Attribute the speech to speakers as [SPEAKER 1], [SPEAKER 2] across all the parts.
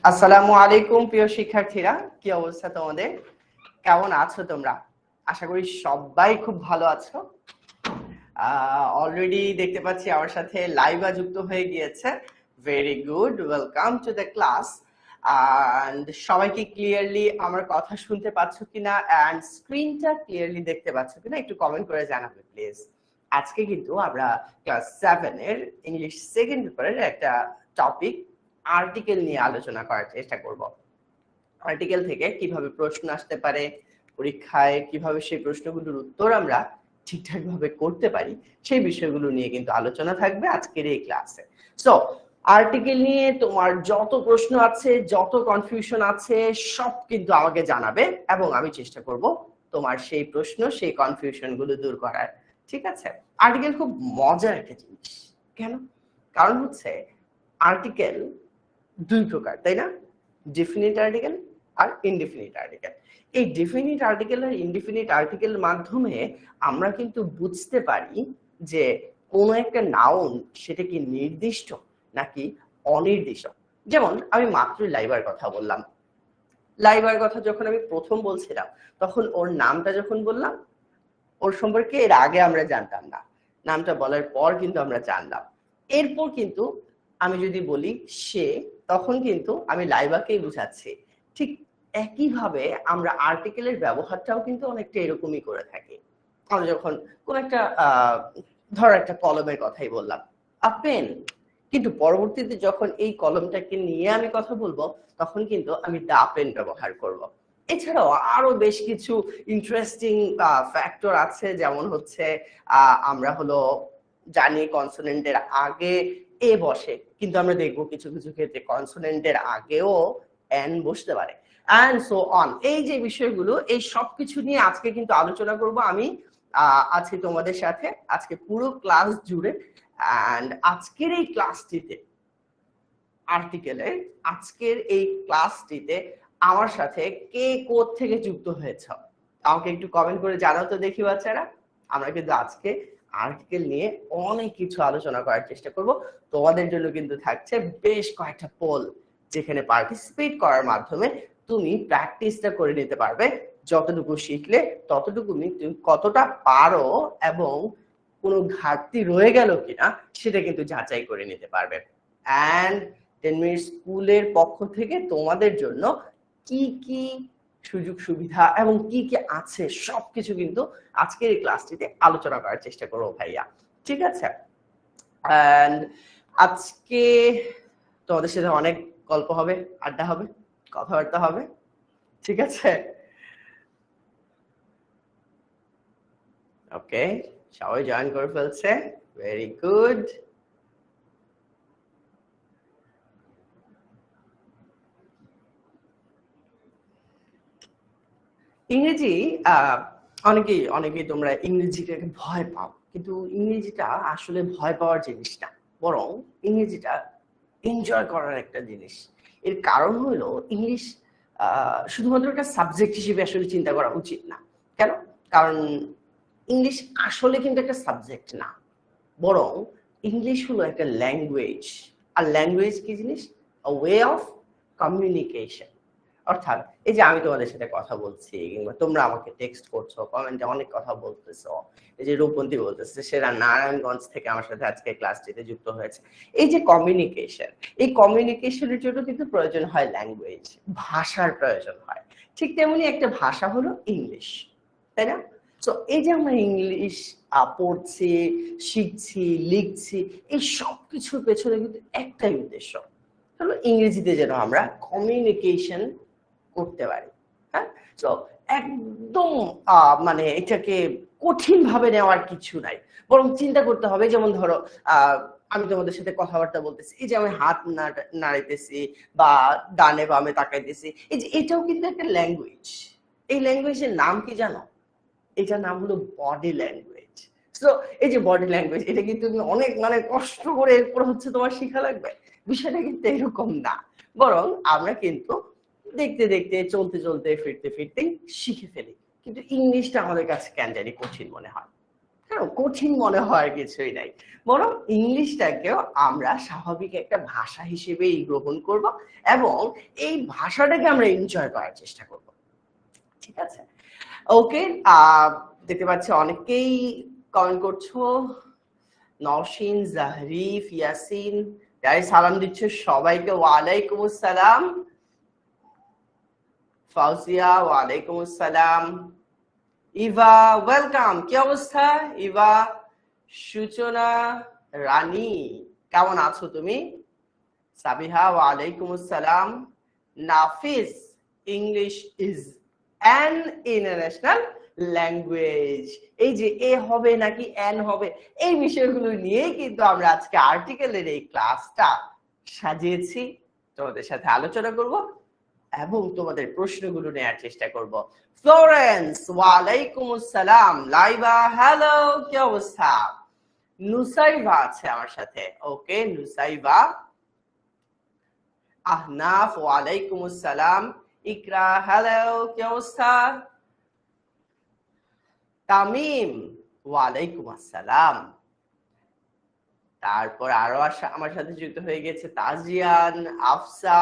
[SPEAKER 1] আসসালামু আলাইকুম প্রিয় শিক্ষার্থীরা, কি অবস্থা তোমাদের? কেমন আছো তোমরা? আশা করি সবাই খুব ভালো আছো। অলরেডি দেখতে পাচ্ছি আমার সাথে লাইভা যুক্ত হয়ে গিয়েছে। Very good, welcome to the class. And সবাইকে ক্লিয়ারলি আমার কথা শুনতে পাচ্ছ কিনা এন্ড স্ক্রিনটা ক্লিয়ারলি দেখতে পাচ্ছ কিনা একটু কমেন্ট করে জানাবে প্লিজ। আজকে কিন্তু আমরা ক্লাস 7 এর ইংলিশ সেকেন্ড পেপারের একটা টপিক আর্টিকেল নিয়ে আলোচনা করার চেষ্টা করব। আর্টিকেল থেকে কিভাবে প্রশ্ন আসতে পারে পরীক্ষায়, কিভাবে সেই প্রশ্নগুলোর উত্তর আমরা ঠিকঠাক ভাবে করতে পারি, সেই বিষয়গুলো নিয়ে কিন্তু আলোচনা থাকবে আজকের এই ক্লাসে। সো আর্টিকেল নিয়ে তোমার যত প্রশ্ন আছে, যত কনফিউশন আছে, সব কিন্তু আমাকে জানাবে এবং আমি চেষ্টা করব তোমার সেই প্রশ্ন, সেই কনফিউশন গুলো দূর করার। ঠিক আছে? আর্টিকেল খুব মজার একটা জিনিস। কেন? কারণ হচ্ছে আর্টিকেল দুই প্রকার, তাই না? ডেফিনিট আর্টিকেল আর ইনডেফিনিট আর্টিকেল। এই ডেফিনিট আর্টিকেল আর ইনডেফিনিট আর্টিকেলের মাধ্যমে আমরা কিন্তু বুঝতে পারি যে কোন একটা নাউন সেটা কি নির্দিষ্ট নাকি অনির্দিষ্ট। যেমন আমি মাত্রই লাইবার কথা বললাম। লাইবার কথা যখন আমি প্রথম বলছিলাম, তখন ওর নামটা যখন বললাম, ওর সম্পর্কে এর আগে আমরা জানতাম না, নামটা বলার পর কিন্তু আমরা জানলাম। এরপর কিন্তু আমি যদি বলি সে, তখন কিন্তু আমি লাইবাকেই বুঝাচ্ছি। ঠিক একইভাবে আমরা আর্টিকেলের ব্যবহারটাও কিন্তু অনেকটা এরকমই করে থাকি। আমরা যখন কোন একটা ধর একটা কলমের কথাই বললাম, আ পেন, কিন্তু পরবর্তীতে যখন এই কলমটাকে নিয়ে আমি কথা বলবো, তখন কিন্তু আমি দা পেন ব্যবহার করব। এছাড়াও আরো বেশ কিছু ইন্টারেস্টিং ফ্যাক্টর আছে, যেমন হচ্ছে আমরা হলো জানি কনসোনেন্টের আগে এ বসে, কিন্তু আমরা দেখবো কিছু কিছু ক্ষেত্রে কনসোনেন্টের আগেও এন বসতে পারে, এন্ড সো অন। এই যে বিষয়গুলো, এই সবকিছু নিয়ে আজকে কিন্তু আলোচনা করব আমি আজকে তোমাদের সাথে, আজকে পুরো ক্লাস জুড়ে। এন্ড আজকের এই ক্লাসটিতে, আর্টিকেলের আজকের এই ক্লাসটিতে আমার সাথে কে কোথ থেকে যুক্ত হয়েছে আমাকে একটু কমেন্ট করে জানাও তো দেখি বাচ্চারা। আমরা কিন্তু আজকে আর্টিকেল নিয়ে অনেক কিছু আলোচনা করার চেষ্টা করব। তোমাদের জন্য কিন্তু থাকছে বেশ কয়েকটা পোল, যেখানে পার্টিসিপেট করার মাধ্যমে তুমি প্র্যাকটিসটা করে নিতে পারবে। যতটুকু শিখলে ততটুকু তুমি কতটা পারো এবং কোনো ঘাটতি রয়ে গেল কিনা সেটা কিন্তু যাচাই করে নিতে পারবে। এন্ড 10 মিনিট স্কুলের পক্ষ থেকে তোমাদের জন্য কি কি সুযোগ সুবিধা এবং কি কি আছে সবকিছু কিন্তু আজকের এই ক্লাসটিতে আলোচনা করার চেষ্টা করবো ভাইয়া। ঠিক আছে? এন্ড আজকে তোমাদের সাথে অনেক গল্প হবে, আড্ডা হবে, কথাবার্তা হবে। ঠিক আছে? ওকে, সবাই জয়েন করে ফেলছে। Very good. ইংরেজি অনেকেই তোমরা ইংরেজিটাকে ভয় পাও, কিন্তু ইংরেজিটা আসলে ভয় পাওয়ার জিনিস না, বরং ইংরেজিটা এনজয় করার একটা জিনিস। এর কারণ হলো ইংলিশ শুধুমাত্র একটা সাবজেক্ট হিসেবে আসলে চিন্তা করা উচিত না। কেন? কারণ ইংলিশ আসলে কিন্তু একটা সাবজেক্ট না, বরং ইংলিশ হলো একটা ল্যাঙ্গুয়েজ। আর ল্যাঙ্গুয়েজ কি জিনিস? A way of communication. অর্থাৎ এই যে আমি তোমাদের সাথে কথা বলছি, কিংবা তোমরা আমাকে টেক্সট করছো, কমেন্টে অনেক কথা বলতেছো, এই যে রূপবন্তী বলতেছে সেরা নারায়ণগঞ্জ থেকে আমার সাথে আজকে ক্লাসটিতে যুক্ত হয়েছে। এই যে কমিউনিকেশন, এই কমিউনিকেশনের জন্য কিন্তু প্রয়োজন হয় ল্যাঙ্গুয়েজ, ভাষার প্রয়োজন হয়। ঠিক তেমনি একটা ভাষা হলো ইংলিশ, তাই না? তো এই যে আমরা ইংলিশ পড়ছি, শিখছি, লিখছি, এই সব কিছুর পেছনে কিন্তু একটাই উদ্দেশ্য, হলো ইংরেজিতে যেন আমরা কমিউনিকেশন করতে পারি। হ্যাঁ, তো একদম মানে এটাকে কঠিন ভাবে নেওয়ার কিছু নাই, বরং চিন্তা করতে হবে। যেমন ধরো আমি তোমাদের সাথে কথাবার্তা বলতেছি, এই যে আমি হাত নাড়াইতেছি বা ডানে বামে তাকাইতেছি, এই যে এটাও কিন্তু একটা ল্যাঙ্গুয়েজ। এই ল্যাঙ্গুয়েজের নাম কি জানো? এটার নাম হলো বডি ল্যাঙ্গুয়েজ। তো এই যে বডি ল্যাঙ্গুয়েজ, এটা কিন্তু তুমি অনেক মানে কষ্ট করে এরপর হচ্ছে তোমার শিখা লাগবে, বিষয়টা কিন্তু এরকম না। বরং আমরা কিন্তু দেখতে দেখতে, চলতে চলতে, ফিরতে ফিরতেই শিখে ফেলি। কিন্তু ইংলিশটা আমাদের কাছে কেন জানি কঠিন মনে হয়। কঠিন মনে হওয়ার কিছুই নাই, বরং ইংলিশটাকেও আমরা স্বাভাবিক একটা ভাষা হিসেবেই গ্রহণ করব এবং এই ভাষাটাকে আমরা এনজয় করার চেষ্টা করব। ঠিক আছে, ওকে। দেখতে পাচ্ছি অনেকেই কমেন্ট করছো। নওশিন, জাহরিফ, ইয়াসিন, যাই সালাম দিচ্ছ সবাইকে ওয়ালাইকুম আসসালাম। ফাউজিয়া, ওয়ালাইকুম আসসালাম। ইভা, ওয়েলকাম। কি অবস্থা ইভা? সূচনা রানী, কেমন আছো তুমি? সাবিহা, ওয়ালাইকুম আসসালাম। Nafis, English is an international language. এই যে এ হবে নাকি এন হবে, এই বিষয়গুলো নিয়েই কিন্তু আমরা আজকে আর্টিকেলের এই ক্লাসটা সাজিয়েছি, তোমাদের সাথে আলোচনা করব এবং তোমাদের প্রশ্নগুলো নেওয়ার চেষ্টা করব। ফ্লোরেন্স, ওয়ালাইকুম আসসালাম। লাইবা, হ্যালো, কি অবস্থা? নুসাইবা আছে আমার সাথে, ওকে নুসাইবা। আহনাফ, ওয়ালাইকুম আসসালাম। ইকরা, হ্যালো, কি অবস্থা? তামিম, ওয়ালাইকুম আসসালাম। তারপর আরো আমার সাথে যুক্ত হয়ে গেছে Tajian, Afsa,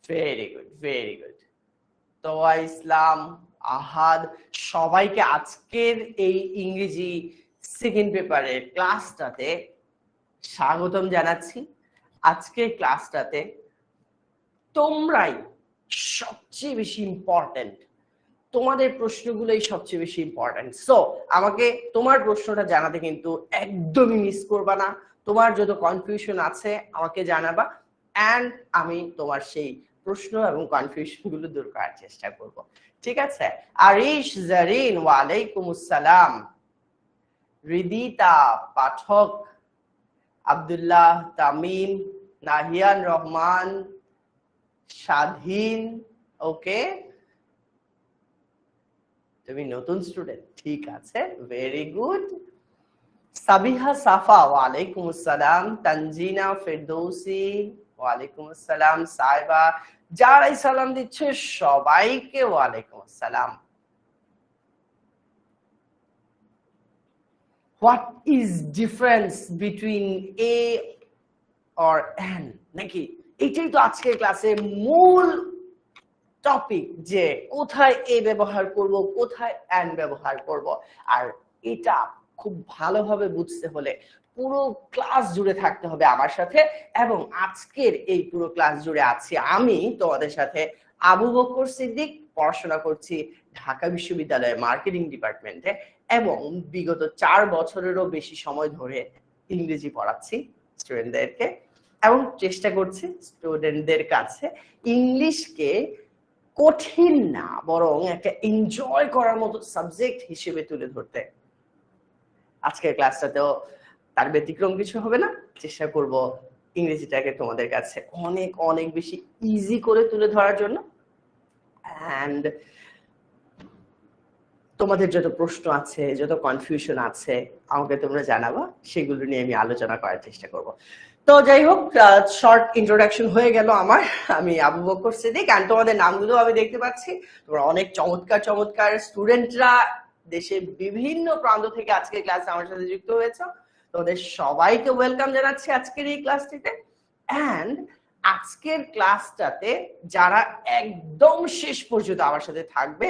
[SPEAKER 1] very good very good. তোয়া ইসলাম, আহাদ, সবাইকে আজকের এই ইংরেজি সেকেন্ড পেপারের ক্লাসটাতে স্বাগতম জানাচ্ছি। আজকের ক্লাসটাতে তোমরাই সবচেয়ে বেশি ইম্পর্টেন্ট, তোমাদের প্রশ্নগুলোই সবচেয়ে বেশি ইম্পর্টেন্ট। সো আমাকে তোমার প্রশ্নটা জানাতে কিন্তু একদমই মিস করবা না। তোমার যত কনফিউশন আছে আমাকে জানাবা, এন্ড আমি তোমার সেই প্রশ্ন এবং কনফিউশন গুলো দূর করার চেষ্টা করব। ঠিক আছে? আরিশ, জারিন, ওয়ালাইকুম আসসালাম। রিদিতা পাঠক, আব্দুল্লাহ, তামিম, নাহিয়ান রহমান, স্বাধীন, ওকে তুমি নতুন স্টুডেন্ট, ঠিক আছে, ভেরি গুড। সাবিহা সাফা, ওয়ালাইকুম আসসালাম। তানজিনা ফেরদৌসি, ওয়ালাইকুম আসসালাম। সাইবা, যারাই সালাম দিচ্ছে সবাইকে ওয়ালাইকুম আসসালাম। What is difference between a or N, নাকি এটাই তো আজকের ক্লাসে মূল টপিক, যে কোথায় এ ব্যবহার করব, কোথায় এন ব্যবহার করব। আর এটা খুব ভালোভাবে বুঝতে হলে পুরো ক্লাস জুড়ে থাকতে হবে আমার সাথে, এবং আজকের এই পুরো ক্লাস জুড়ে আছি আমি তোমাদের সাথে, আবু বকর সিদ্দিক। পড়াশোনা করছি ঢাকা বিশ্ববিদ্যালয়ের মার্কেটিং ডিপার্টমেন্টে এবং বিগত 4 বছরেরও বেশি সময় ধরে ইংরেজি পড়াচ্ছি স্টুডেন্টদেরকে, এবং চেষ্টা করছি স্টুডেন্টদের কাছে ইংলিশকে কঠিন না বরং একটা এনজয় করার মতো সাবজেক্ট হিসেবে তুলে ধরতে। আজকের ক্লাসটাতেও তার ব্যতিক্রম কিছু হবে না। চেষ্টা করব ইংরেজিটাকে তোমাদের কাছে অনেক অনেক বেশি ইজি করে তুলে ধরার জন্য, এন্ড তোমাদের যত প্রশ্ন আছে, যত কনফিউশন আছে আমাকে তোমরা জানাবা, সেগুলো নিয়ে আমি আলোচনা করার চেষ্টা করব। তো যাই হোক, শর্ট ইন্ট্রোডাকশন হয়ে গেল আমার। আমি আবু বকর সিদ্দিক, আর তোমাদের নামগুলো আমি দেখতে পাচ্ছি। তোমরা অনেক চমৎকার চমৎকার স্টুডেন্টরা দেশের বিভিন্ন প্রান্ত থেকে আজকে ক্লাসে আমার সাথে যুক্ত হয়েছে। তোমাদের সবাইকে ওয়েলকাম জানাচ্ছি আজকের এই ক্লাসটিতে। এন্ড আজকের ক্লাসটাতে যারা একদম শেষ পর্যন্ত আমার সাথে থাকবে,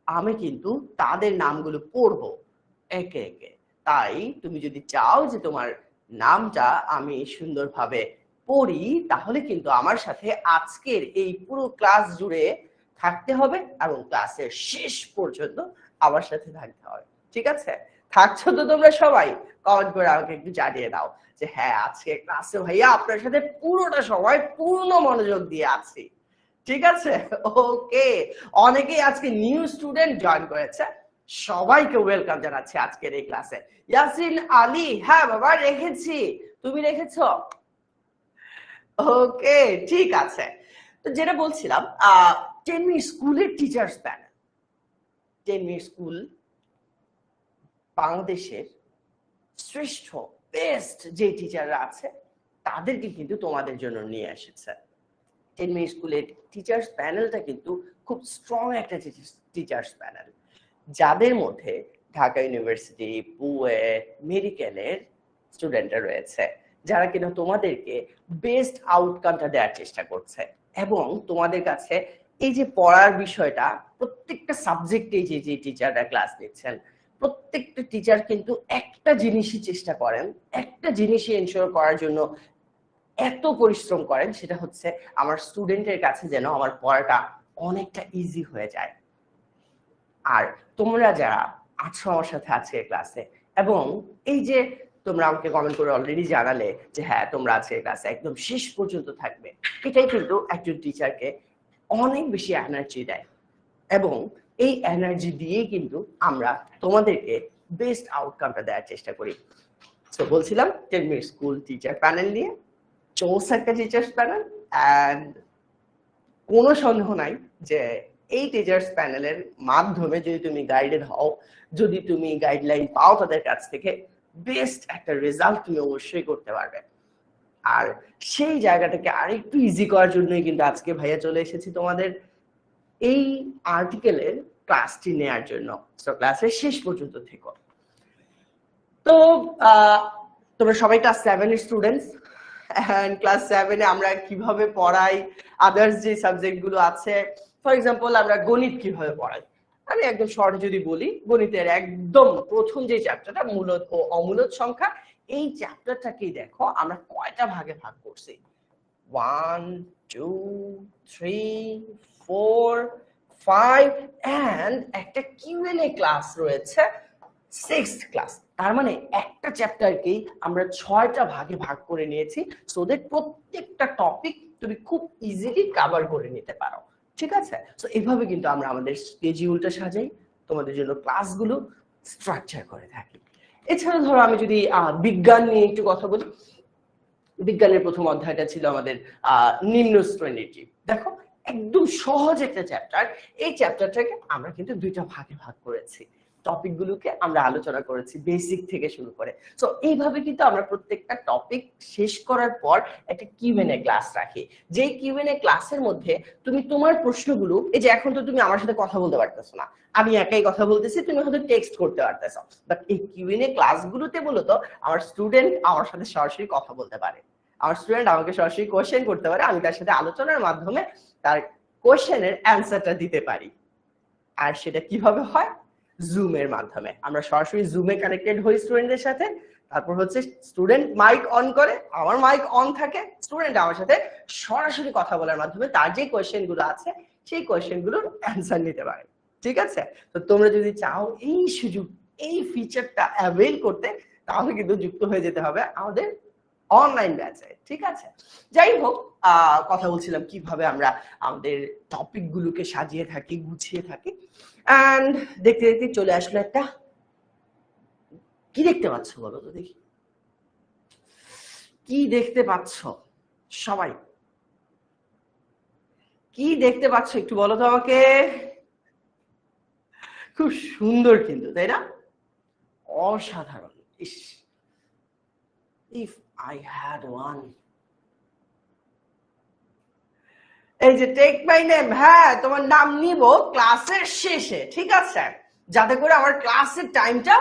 [SPEAKER 1] আমি কিন্তু তাদের নামগুলো পড়বো একে একে। তাই তুমি যদি চাও যে তোমার নামটা আমি সুন্দরভাবে পড়ি, তাহলে কিন্তু আমার সাথে আজকের এই পুরো ক্লাস জুড়ে থাকতে হবে এবং ক্লাসের শেষ পর্যন্ত আমার সাথে থাকতে হবে। ঠিক আছে? থাকছো তো তোমরা সবাই? কমেন্ট করে আমাকে একটু জানিয়ে দাও যে হ্যাঁ, আজকে ক্লাসে ভাইয়া আপনার সাথে পুরোটা সময় পূর্ণ মনোযোগ দিয়ে আছি। ঠিক আছে, ওকে। অনেকেই আজকে নিউ স্টুডেন্ট জয়েন করেছে, সবাইকে ওয়েলকাম জানাচ্ছি আজকের এই ক্লাসে। ইয়াসিন আলী, হ্যাঁ বাবা রেখেছি, তুমি রেখেছো? ওকে, ঠিক আছে। তো যেটা বলছিলাম, 10 মিনিট স্কুলের টিচার্স প্যানেল। 10 মিনিট স্কুল বাংলাদেশের শ্রেষ্ঠ বেস্ট যে টিচাররা আছে তাদেরকে কিন্তু তোমাদের জন্য নিয়ে এসেছে। 10 মিনিট স্কুলের টিচার্স প্যানেলটা কিন্তু খুব স্ট্রং একটা টিচার্স প্যানেল, যাদের মধ্যে ঢাকা ইউনিভার্সিটি, বুয়েট, মেডিকেলের স্টুডেন্টরা রয়েছে যারা কিনা তোমাদেরকে বেস্ট আউটকামটা দেওয়ার চেষ্টা করছে। এবং তোমাদের কাছে এই যে পড়ার বিষয়টা, প্রত্যেকটা সাবজেক্টে যে যে টিচাররা ক্লাস নিচ্ছেন, প্রত্যেকটা টিচার কিন্তু একটা জিনিসই চেষ্টা করেন, একটা জিনিসই এনশিওর করার জন্য এত পরিশ্রম করেন, সেটা হচ্ছে আমার স্টুডেন্টের কাছে যেন আমার পড়াটা অনেকটা ইজি হয়ে যায়। আর তোমরা যারা আছো আমার সাথে আজকের ক্লাসে, এবং এই যে তোমরা আমাকে কমেন্ট করে অলরেডি জানালে যে হ্যাঁ তোমরা আজকের ক্লাসে একদম শেষ পর্যন্ত থাকবে, এটাই কিন্তু একজন টিচারকে অনেক বেশি এনার্জি দেয়। এবং এই এনার্জি দিয়েই কিন্তু আমরা তোমাদেরকে বেস্ট আউটকামটা দেওয়ার চেষ্টা করি। তো বলছিলাম টেলমি স্কুল টিচার প্যানেল নিয়ে, চৌসাক্কা টিচার্স প্যানেল, অ্যান্ড কোনো সন্দেহ নাই যে এই টিচার্স প্যানেলের মাধ্যমে যদি তুমি গাইডেড হও, যদি তুমি গাইডলাইন পাও তাদের কাছ থেকে, বেস্ট একটা রেজাল্ট তুমি অবশ্যই করতে পারবে। আর সেই জায়গাটাকে আরেকটু ইজি করার জন্যই কিন্তু আজকে ভাইয়া চলে এসেছি তোমাদের এই আর্টিকেলের ক্লাসটি নেয়ার জন্য। সো ক্লাসের শেষ পর্যন্ত থেকো। তো তোমরা সবাই ক্লাস 7 এর স্টুডেন্টস, এন্ড ক্লাস 7 এ আমরা কিভাবে পড়াই, আদার্স যে সাবজেক্ট গুলো আছে, ফর এক্সাম্পল আমরা গণিত কিভাবে পড়াই, আমি একদম শর্ট যদি বলি, গণিতের একদম প্রথম যে চ্যাপ্টারটা মূলদ ও অমূলদ সংখ্যা, এই চ্যাপ্টারটাকেই দেখো আমরা কয়টা ভাগে ভাগ করছি। 1 2 3 4 5 এন্ড একটা কিউএনএ ক্লাস রয়েছে 6th ক্লাস। তার মানে একটা চ্যাপ্টারকেই আমরা 6টা ভাগে ভাগ করে নিয়েছি, সো দ্যাট প্রত্যেকটা টপিক তুমি খুব ইজিলি কভার করে নিতে পারো। ঠিক আছে? সো এইভাবে কিন্তু আমরা আমাদের স্কেডিউলটা সাজাই, তোমাদের জন্য ক্লাসগুলো স্ট্রাকচার করে থাকি। এছাড়া ধরো আমি যদি বিজ্ঞান নিয়ে একটু কথা বলি, বিজ্ঞানের প্রথম অধ্যায়টা ছিল আমাদের নিম্ন শ্রেণীর জীব। দেখো একদম সহজ একটা চ্যাপ্টার, এই চ্যাপ্টারটাকে আমরা কিন্তু দুইটা ভাগে ভাগ করেছি, টপিকগুলোকে আমরা আলোচনা করেছি বেসিক থেকে শুরু করে। সো এইভাবে কিন্তু আমরা প্রত্যেকটা টপিক শেষ করার পর একটা কিউএনএ ক্লাস রাখি, যেই কিউএনএ ক্লাসের মধ্যে তুমি তোমার প্রশ্নগুলো, এই যে এখন তো তুমি আমার সাথে কথা বলতে পারতেছো না, আমি একাই কথা বলতেছি, তুমি হয়তো টেক্সট করতে পারতেছো, বাট এই কিউএনএ ক্লাসগুলোতে মূলত আমার স্টুডেন্ট আমার সাথে সরাসরি কথা বলতে পারে, আমার স্টুডেন্ট আমাকে সরাসরি কোশ্চেন করতে পারে, আমি তার সাথে আলোচনার মাধ্যমে তার কোশ্চেনের অ্যান্সারটা দিতে পারি। আর সেটা কিভাবে হয়? জুমের মাধ্যমে। আমরা সরাসরি জুমে কানেক্টেড হই স্টুডেন্টদের সাথে, তারপর হচ্ছে স্টুডেন্ট মাইক অন করে, আমার মাইক অন থাকে, স্টুডেন্ট আমার সাথে সরাসরি কথা বলার মাধ্যমে তার যে কোশ্চেন গুলো আছে সেই কোশ্চেন গুলোর অ্যান্সার নিতে পারে। ঠিক আছে? তো তোমরা যদি চাও এই সুযোগ, এই ফিচারটা অ্যাভেল করতে, তাহলে কিন্তু যুক্ত হয়ে যেতে হবে আমাদের অনলাইন ব্যাচে। ঠিক আছে? যাই হোক, কথা বলছিলাম কিভাবে আমরা আমাদের টপিক গুলোকে সাজিয়ে থাকি, গুছিয়ে থাকি। এন্ড দেখতে দেখতে চলে আসলো একটা, কি দেখতে পাচ্ছ বলো তো দেখি, কি দেখতে পাচ্ছ সবাই? কি দেখতে পাচ্ছ একটু বলো তো আমাকে। খুব সুন্দর কিন্তু, তাই না? অসাধারণ। ইস, ইফ আই হ্যাড ওয়ান। এই যে টেক মাই নেম, হ্যাঁ তোমার নাম নিব ক্লাসের শেষে, ঠিক আছে, যাতে করে আমার ক্লাসের টাইমটা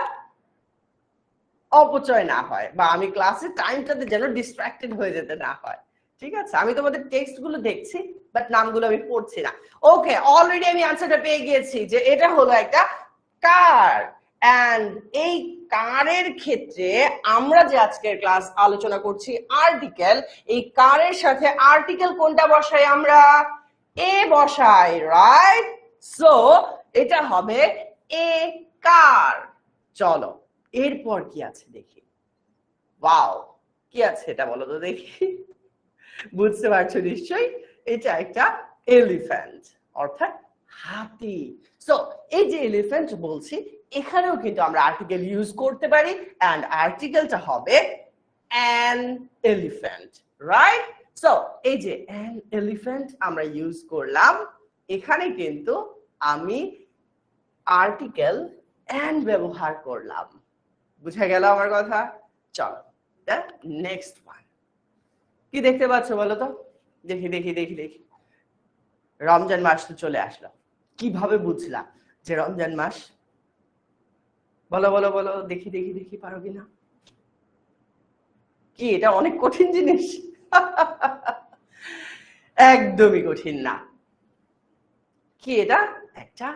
[SPEAKER 1] অপচয় না হয়, বা আমি ক্লাসের টাইমটাতে যেন ডিস্ট্রাক্টেড হয়ে যেতে না হয়। ঠিক আছে? আমি তোমাদের টেক্সট গুলো দেখছি, বাট নামগুলো আমি পড়ছি না। ওকে, অলরেডি আমি আনসারটা পেয়ে গিয়েছি যে এটা হলো একটা কার। এন্ড এই কারের ক্ষেত্রে আমরা যে আজকের ক্লাস আলোচনা করছি আর্টিকেল, এই কারের সাথে আর্টিকেল কোনটা বসাই? আমরা এ বসাই, রাইট? সো এটা হবে এ কার। চলো এরপর কি আছে দেখি। ওয়াও, কি আছে এটা বলো তো দেখি। বুঝতে পারছো নিশ্চয়ই, এটা একটা এলিফ্যান্ট, অর্থাৎ হাতি। সো এই যে এলিফ্যান্ট বলছি, এখানেও কিন্তু আমরা আর্টিকেল ইউজ করতে পারি, এন্ড আর্টিকেলটা হবে অ্যান এলিফ্যান্ট, রাইট? সো এই যে অ্যান এলিফ্যান্ট আমরা ইউজ করলাম, এখানে কিন্তু আমি আর্টিকেল অ্যান ব্যবহার করলাম। বুঝা গেল আমার কথা? চলো নেক্সট ওয়ান, কি দেখতে পাচ্ছ বলো তো দেখি দেখি দেখি দেখি। রমজান মাস তো চলে আসলো, কিভাবে বুঝলাম যে রমজান মাস? বলো বলো বলো, দেখি দেখি দেখি, পারো কিনা? কি এটা অনেক কঠিন জিনিস? একদমই কঠিন না। কি এটা? একটা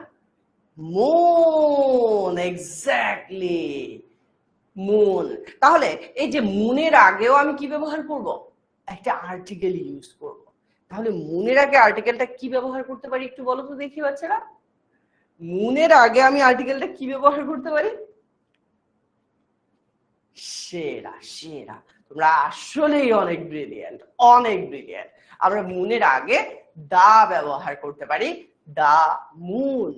[SPEAKER 1] মুন, এক্স্যাক্টলি মুন। তাহলে এই যে মুনের আগেও আমি কি ব্যবহার করব? একটা আর্টিকেল ইউজ করব। তাহলে মুনের আগে আর্টিকেলটা কি ব্যবহার করতে পারি একটু বলো তো দেখি বাচ্চারা। মুনের আগে আমি আর্টিকেলটা কি ব্যবহার করতে পারি? সেরা, সেরা। তোমরা আসলেই অনেক ব্রিলিয়েন্ট, অনেক ব্রিলিয়েন্ট। আমরা মুনের আগে দা ব্যবহার করতে পারি, দা মুন।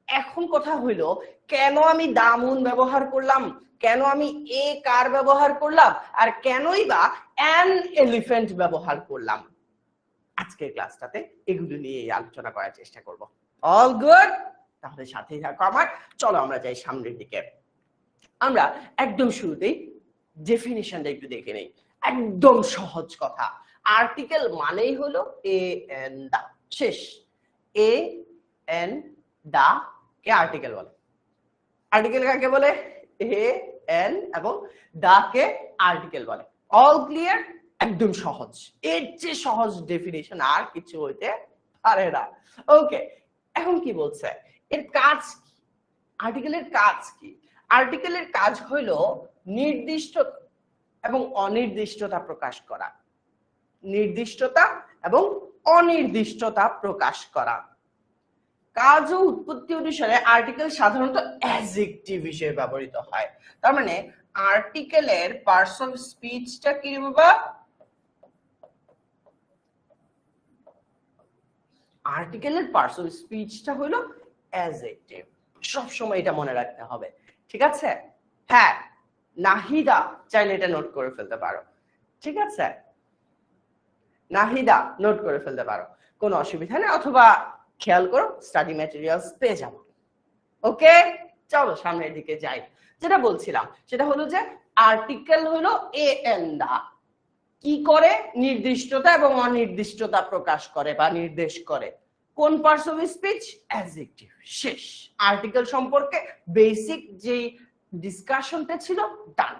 [SPEAKER 1] এখন কথা হইলো, কেন আমি দা মুন ব্যবহার করলাম, কেন আমি এ কার ব্যবহার করলাম, আর কেনই বা অ্যান এলিফ্যান্ট ব্যবহার করলাম? আজকের ক্লাসটাতে এগুলো নিয়ে আলোচনা করার চেষ্টা করব। All good? তাহলে সাথেই থাকো আমার। চলো আমরা যাই সামনের দিকে। আমরা একদম শুরুতেই ডেফিনিশনটা একটু দেখে নেই। একদম সহজ কথা, আর্টিকেল মানেই হলো এ এন দা, শেষ। এ এন দা কে আর্টিকেল বলে। আর্টিকেল কাকে বলে? এ এন এবং দা কে আর্টিকেল বলে। All clear? একদম সহজ, এর চেয়ে সহজ ডেফিনিশন আর কিছু হইতে পারে না। ওকে, এখন কি বলছে, এর কাজ কি? আর্টিকেলের কাজ কি? আর্টিকেলের কাজ হইলো নির্দিষ্ট এবং অনির্দিষ্টতা প্রকাশ করা। নির্দিষ্টতা এবং অনির্দিষ্টতা প্রকাশ করা। কাজ ও উৎপত্তি অনুসারে আর্টিকেল সাধারণত অ্যাডজেক্টিভ হিসেবে ব্যবহৃত হয়। তার মানে আর্টিকেলের পার্টস অফ স্পিচটা কি বাবা? আর্টিকেলের পার্টস অফ স্পিচটা হলো অ্যাডজেক্টিভ। সব সময় এটা মনে রাখতে হবে, ঠিক আছে? হ্যাঁ, নাহিদা চাইলে এটা নোট করে ফেলতে পারো, ঠিক আছে? নাহিদা নোট করে ফেলতে পারো, কোনো অসুবিধা নেই, অথবা খেয়াল করো স্টাডি ম্যাটেরিয়ালস পেয়ে যাবো। ওকে, চলো সামনের দিকে যাই। যেটা বলছিলাম সেটা হলো যে আর্টিকেল হলো এ এন দা, কি করে? নির্দিষ্টতা এবং অনির্দিষ্টতা প্রকাশ করে বা নির্দেশ করে। কোন পার্টস অফ স্পিচ? অ্যাডজেক্টিভ, শেষ। আর্টিকেল সম্পর্কে বেসিক যে ডিসকাশনটা ছিল ডান।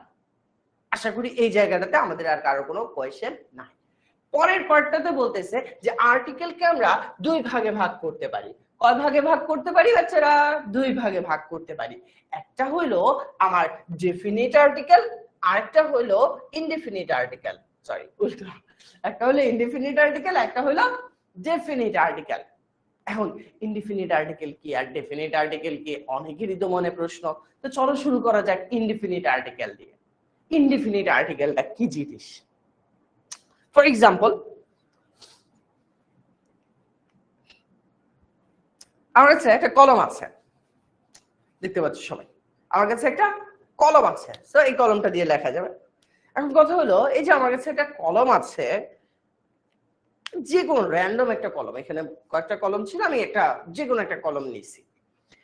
[SPEAKER 1] আশা করি এই জায়গাটাতে আমাদের আর কারো কোনো কোয়েশ্চেন নাই। পরের পার্টটাতে বলতেছে যে আর্টিকেলকে আমরা দুই ভাগে ভাগ করতে পারি। কয় ভাগে ভাগ করতে পারি বাচ্চারা? দুই ভাগে ভাগ করতে পারি। একটা হইলো আমার ডেফিনিট আর্টিকেল, আরেকটা হইলো ইনডেফিনিট আর্টিকেল। সরি, উল্টো। একটা হলো ইনডেফিনিট আর্টিকেল, একটা হলো ডেফিনিট আর্টিকেল। এখন ইনডেফিনিট আর্টিকেল কি আর ডেফিনিট আর্টিকেল কি অনেকেরই তো মনে প্রশ্ন। তো চলো শুরু করা যাক ইনডেফিনিট আর্টিকেল দিয়ে। ইনডেফিনিট আর্টিকেলটা কি জিনিস? ফর এক্সাম্পল, আমার কাছে একটা কলম আছে, দেখতে পাচ্ছ সবাই, আমার কাছে একটা কলম আছে, তো এই কলমটা দিয়ে লেখা যাবে। এখন কথা হলো, এই যে আমার কাছে একটা কলম আছে, যে কোনো র্যান্ডম একটা কলম, এখানে কয়েকটা কলম ছিল, আমি একটা যে কোনো একটা কলম নিয়েছি।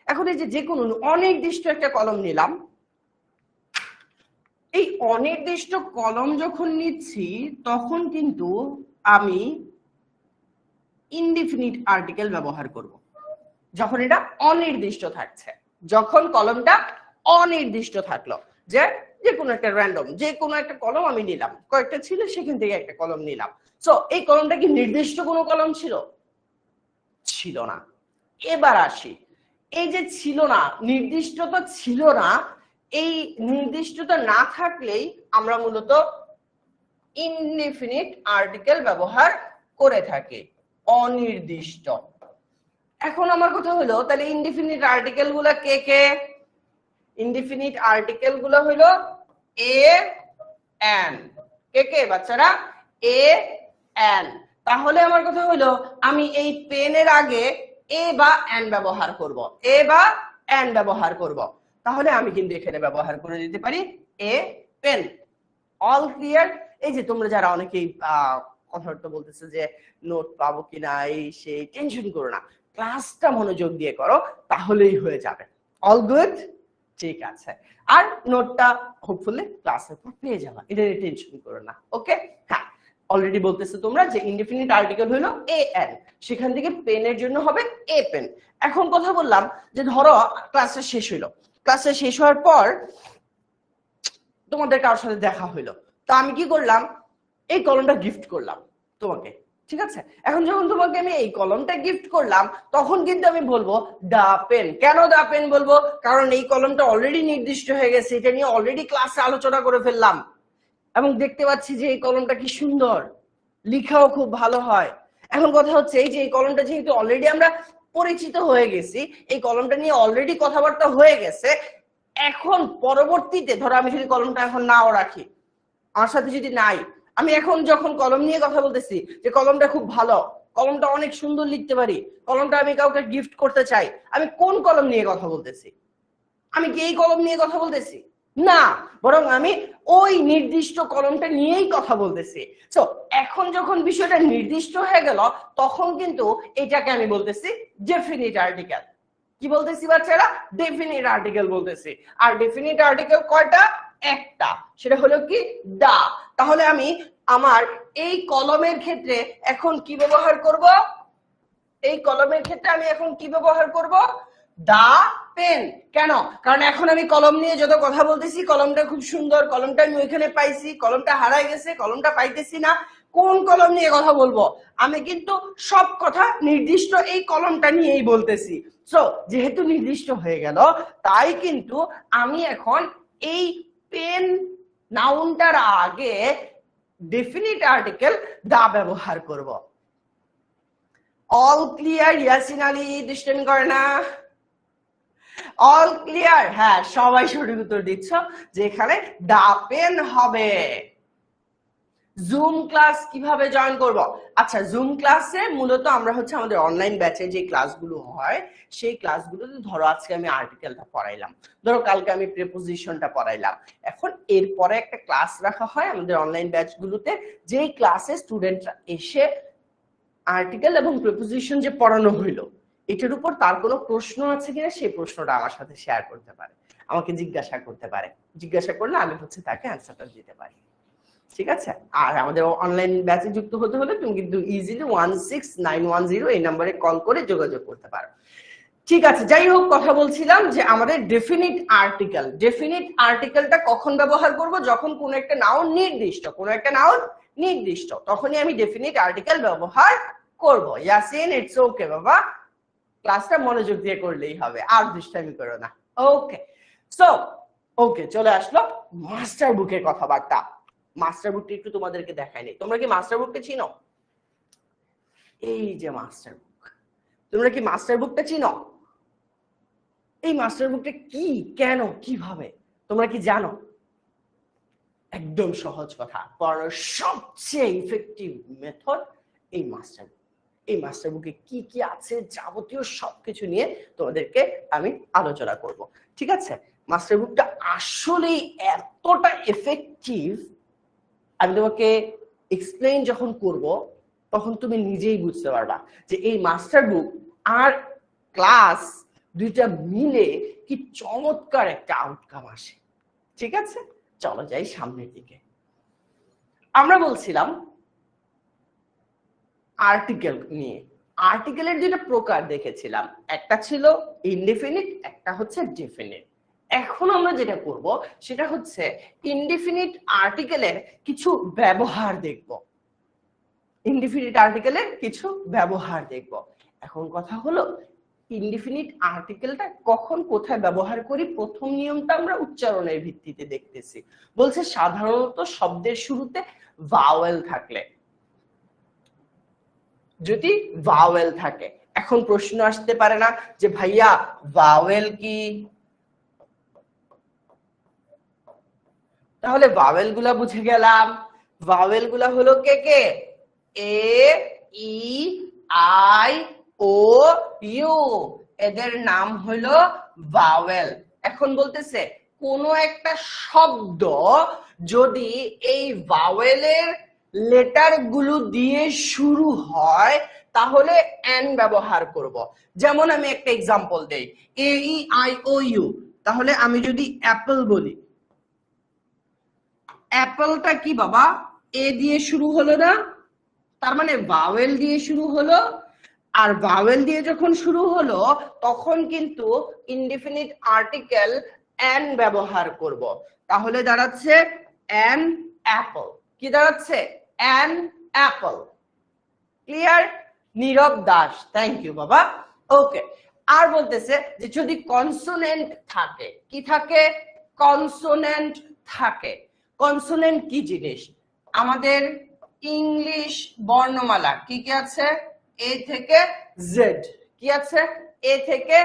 [SPEAKER 1] এখন এই যে কোনো অনির্দিষ্ট একটা কলম নিলাম, এই অনির্দিষ্ট কলম যখন নিচ্ছি তখন কিন্তু আমি ইনডিফিনিট আর্টিকেল ব্যবহার করব। যখন এটা অনির্দিষ্ট থাকছে, যখন কলমটা অনির্দিষ্ট থাকলো, যে যে কোনো একটা র্যান্ডম যে কোনো একটা কলম আমি নিলাম, কয়েকটা ছিল সেখান থেকে একটা কলম নিলাম। সো এই কলমটা কি নির্দিষ্ট কোনো কলম ছিল? ছিল না। এবার আসি, এই যে ছিল না, নির্দিষ্টতা ছিল না, এই নির্দিষ্টতা না থাকলেই আমরা মূলত ইনডিফিনিট আর্টিকেল ব্যবহার করে থাকি, অনির্দিষ্ট। এখন আমার কথা হলো, তাহলে ইনডিফিনিট আর্টিকেল গুলা কে কে? ইনডিফিনিট আর্টিকেল গুলো হলো এ এন। কে কে বাচ্চারা? A N. তাহলে আমার কথা হলো, আমি এই পেনের আগে এ বা এন ব্যবহার করব, এ বা এন ব্যবহার করব। তাহলে আমি কিন্তু এখানে ব্যবহার করে দিতে পারি এ পেন। All clear? এই যে তোমরা যারা অনেকেই কথাবার্তা বলতেছে যে নোট পাবো কিনা, এই সেই, টেনশন করো না, ক্লাসটা মনোযোগ দিয়ে করো, তাহলেই হয়ে যাবে। All good? ঠিক আছে। আর নোটটা হোপফুলি ক্লাসের পর পেয়ে যাবা, এটা নিয়ে টেনশন করো না। ওকে, হ্যাঁ, অলরেডি বলতেছে তোমরা যে ইনডিফিনিট আর্টিকেল হলো এ এন, সেখান থেকে পেনের জন্য হবে এ পেন। এখন কথা বললাম যে ধরো ক্লাসটা শেষ হইলো, ক্লাসটা শেষ হওয়ার পর তোমাদের কারোর সাথে দেখা হইলো, তো আমি কি করলাম, এই কলমটা গিফট করলাম তোমাকে, ঠিক আছে? এখন যখন তোমাকে আমি এই কলমটা গিফট করলাম, তখন কিন্তু আমি বলবো দা পেন। কেন দা পেন বলবো? কারণ এই কলমটা অলরেডি নির্দিষ্ট হয়ে গেছে, এটা নিয়ে অলরেডি ক্লাসে আলোচনা করে ফেললাম, এবং দেখতে পাচ্ছি যে এই কলমটা কি সুন্দর, লেখাও খুব ভালো হয়। এখন কথা হচ্ছে এই যে এই কলমটা যেহেতু অলরেডি আমরা পরিচিত হয়ে গেছি, এই কলমটা নিয়ে অলরেডি কথাবার্তা হয়ে গেছে, এখন পরবর্তীতে ধরো আমি যদি কলমটা এখন নাও রাখি, আমার সাথে যদি নাই, আমি এখন যখন কলম নিয়ে কথা বলতেছি যে কলমটা খুব ভালো, কলমটা অনেক সুন্দর লিখতে পারি, কলমটা আমি কাউকে গিফট করতে চাই, আমি কোন কলম নিয়ে কথা বলতেছি? আমি কি এই কলম নিয়ে কথা বলতেছি? না, বরং আমি ওই নির্দিষ্ট কলমটা নিয়েই কথা বলতেছি। সো এখন যখন বিষয়টা নির্দিষ্ট হয়ে গেল, তখন কিন্তু এটাকে আমি বলতেছি ডেফিনিট আর্টিকেল। কি বলতেছি বাচ্চারা? ডেফিনিট আর্টিকেল বলতেছি। আর ডেফিনিট আর্টিকেল কয়টা? একটা, সেটা হলো কি দা। তাহলে আমি আমার এই কলমের ক্ষেত্রে এখন কি ব্যবহার করব? এই কলমের ক্ষেত্রে আমি এখন কি ব্যবহার করব? দা পেন। কেন? কারণ এখন আমি কলম নিয়ে যত কথা বলতেছি, কলমটা খুব সুন্দর, কলমটা আমি ওইখানে পাইছি, কলমটা হারাই গেছে, কলমটা পাইতেছি না, কোন কলম নিয়ে কথা বলবো? আমি কিন্তু সব কথা নির্দিষ্ট এই কলমটা নিয়েই বলতেছি। সো যেহেতু নির্দিষ্ট হয়ে গেল, তাই কিন্তু আমি এখন এই পেন নাউনটার আগে ডেফিনিট আর্টিকেল দা ব্যবহার করব। All clear? ইয়াসিন আলী দুষ্টামি করে না? All clear? হ্যাঁ, সবাই সঠিক উত্তর দিচ্ছ যে এখানে দা পেন হবে। জুম ক্লাস কিভাবে জয়েন করব? আচ্ছা, জুম ক্লাসে মূলত আমরা হচ্ছে আমাদের অনলাইন ব্যাচে যে ক্লাসগুলো হয়, সেই ক্লাসগুলোতে ধরো আজকে আমি আর্টিকেলটা পড়াইলাম, ধরো কালকে আমি প্রিপোজিশনটা পড়াইলাম, এখন এরপরে একটা ক্লাস রাখা হয় আমাদের অনলাইন ব্যাচগুলোতে, যেই ক্লাসে স্টুডেন্টরা এসে আর্টিকেল এবং প্রিপোজিশন যে পড়ানো হইলো, এটার উপর তার কোনো প্রশ্ন আছে কিনা সেই প্রশ্নটা আমার সাথে শেয়ার করতে পারে, আমাকে জিজ্ঞাসা করতে পারে, জিজ্ঞাসা করলে আমি হচ্ছে তাকে অ্যান্সারটা দিতে পারি, ঠিক আছে? আর আমাদের অনলাইন ব্যাচে যুক্ত হতে হলে তুমি কিন্তু ইজিলি 16910 এই নম্বরে কল করে যোগাযোগ করতে পারো, ঠিক আছে? যাই হোক, কথা বলছিলাম যে আমাদের ডেফিনিট আর্টিকেল, ডেফিনিট আর্টিকেলটা কখন ব্যবহার করব? যখন কোন একটা নাউন নির্দিষ্ট, কোন একটা নাউন নির্দিষ্ট, তখনই আমি ডেফিনিট আর্টিকেল ব্যবহার করব। ইয়াসিন, ইটস ওকে বাবা, ক্লাসটা মনোযোগ দিয়ে করলেই হবে, আর দুষ্টামি করো না। ওকে, সো ওকে, চলে আসলো মাস্টার বুকের কথাবার্তা। মাস্টার বুকটা একটু তোমাদেরকে দেখাইনি। তোমরা কি মাস্টার বুকটা চিনো? এই যে মাস্টার বুক, তোমরা কি মাস্টার বুকটা চিনো? এই মাস্টার বুকটা কি, কেন, কিভাবে তোমরা কি জানো? একদম সহজ কথা, পড়ানোর সবচেয়ে ইফেক্টিভ মেথড এই মাস্টার বুক। এই মাস্টার বুকে কি কি আছে যাবতীয় সবকিছু নিয়ে তোমাদেরকে আমি আলোচনা করব, ঠিক আছে? মাস্টার বুকটা আসলে এতটা এফেক্টিভ, আমি তোমাকে এক্সপ্লেইন যখন করব তখন তুমি নিজেই বুঝতে পারবা যে এই মাস্টার বুক আর ক্লাস দুইটা মিলে কি চমৎকার একটা আউটকাম আসে, ঠিক আছে? চলো যাই সামনের দিকে। আমরা বলছিলাম আর্টিকেল নিয়ে। আর্টিকেলের দুটো প্রকার দেখেছিলাম, একটা ছিল ইনডেফিনিট, একটা হচ্ছে ডেফিনিট। এখন আমরা যেটা করব সেটা হচ্ছে ইনডেফিনিট আর্টিকেলের কিছু ব্যবহার দেখব, ইনডেফিনিট আর্টিকেলের কিছু ব্যবহার দেখব। এখন কথা হলো ইনডেফিনিট আর্টিকেলটা কখন কোথায় ব্যবহার করি, প্রথম নিয়মটা আমরা উচ্চারণের ভিত্তিতে দেখতেছি। বলছে সাধারণত শব্দের শুরুতে ভাওয়েল থাকলে, যদি ভাওয়েল থাকে। এখন প্রশ্ন আসতে পারে না যে ভাইয়া ভাওয়েল কি? তাহলে ভাওয়েল গুলা বুঝে গেলাম। ভাওয়েল গুলা হলো কে কে? এ, ই, আই, ও, ইউ, এদের নাম হলো ভাওয়েল। এখন বলতেছে কোন একটা শব্দ যদি এই ভাওয়েলের লেটার গুলো দিয়ে শুরু হয় তাহলে এন ব্যবহার করব। যেমন আমি একটা এক্সাম্পল দেই, এ, ই, আই, ও, ইউ। তাহলে আমি যদি অ্যাপল বলি, অ্যাপলটা কি বাবা? এ দিয়ে শুরু হলো না, তার মানে ভাওয়েল দিয়ে শুরু হলো। আর ভাওয়েল দিয়ে যখন শুরু হলো তখন কিন্তু ইনডিফিনিট আর্টিকেল অ্যান ব্যবহার করব। তাহলে দাঁড়াচ্ছে অ্যান অ্যাপল। কি দাঁড়াচ্ছে? An apple. Clear? Nirob Das, thank you বাবা। ওকে, আর বলতেছে যে যদি কনসোনেন্ট থাকে, কি থাকে? কনসোনেন্ট থাকে। কনসোনেন্ট কি জিনিস? আমাদের ইংলিশ বর্ণমালা কি কি আছে? এ থেকে জেড। কি আছে? এ থেকে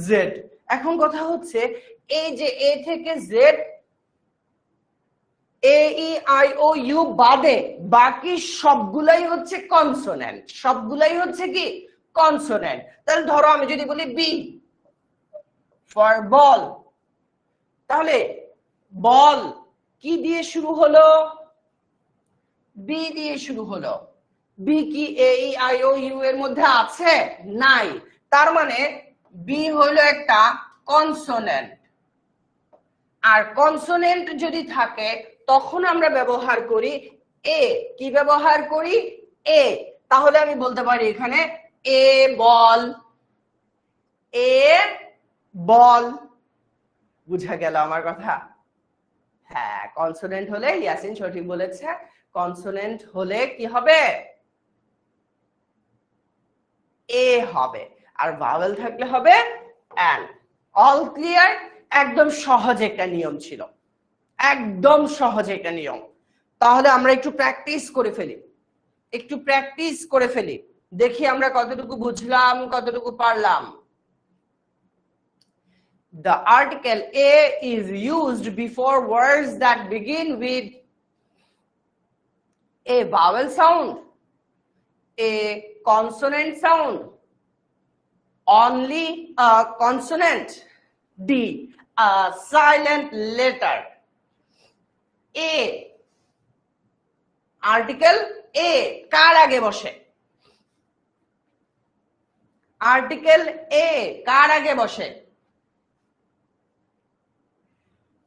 [SPEAKER 1] জেড। এখন কথা হচ্ছে এই যে এ থেকে Z, A E I O U বাদে বাকি সবগুলাই হচ্ছে কনসোনেন্ট। সবগুলাই হচ্ছে কি? কনসোনেন্ট। তাহলে ধরো আমি যদি বলি বি ফর বল, তাহলে বল কি দিয়ে শুরু হলো? বি দিয়ে শুরু হলো। বি কি এ ই আই ও ইউ এর মধ্যে আছে? নাই। তার মানে বি হলো একটা কনসোনেন্ট। আর কনসোনেন্ট যদি থাকে তখন আমরা ব্যবহার করি এ। কি ব্যবহার করি? এ। তাহলে আমি বলতে পারি এখানে এ বল, এ বল। বুঝা গেল আমার কথা? হ্যাঁ, কনসোনেন্ট হলে ইয়াসিন সঠিক বলেছে, কনসোনেন্ট হলে কি হবে? এ হবে। আর ভাওয়েল থাকলে হবে অ্যান। All clear? একদম সহজ একটা নিয়ম ছিল, একদম সহজ একটা নিয়ম। তাহলে আমরা একটু প্র্যাকটিস করে ফেলি, একটু প্র্যাকটিস করে ফেলি, দেখি আমরা কতটুকু বুঝলাম, কতটুকু পারলাম। The article a is used before words that begin with a vowel sound, a consonant sound, only a consonant, D, a silent letter. A, article a কার আগে বসে? আর্টিকেল এ কার আগে বসে?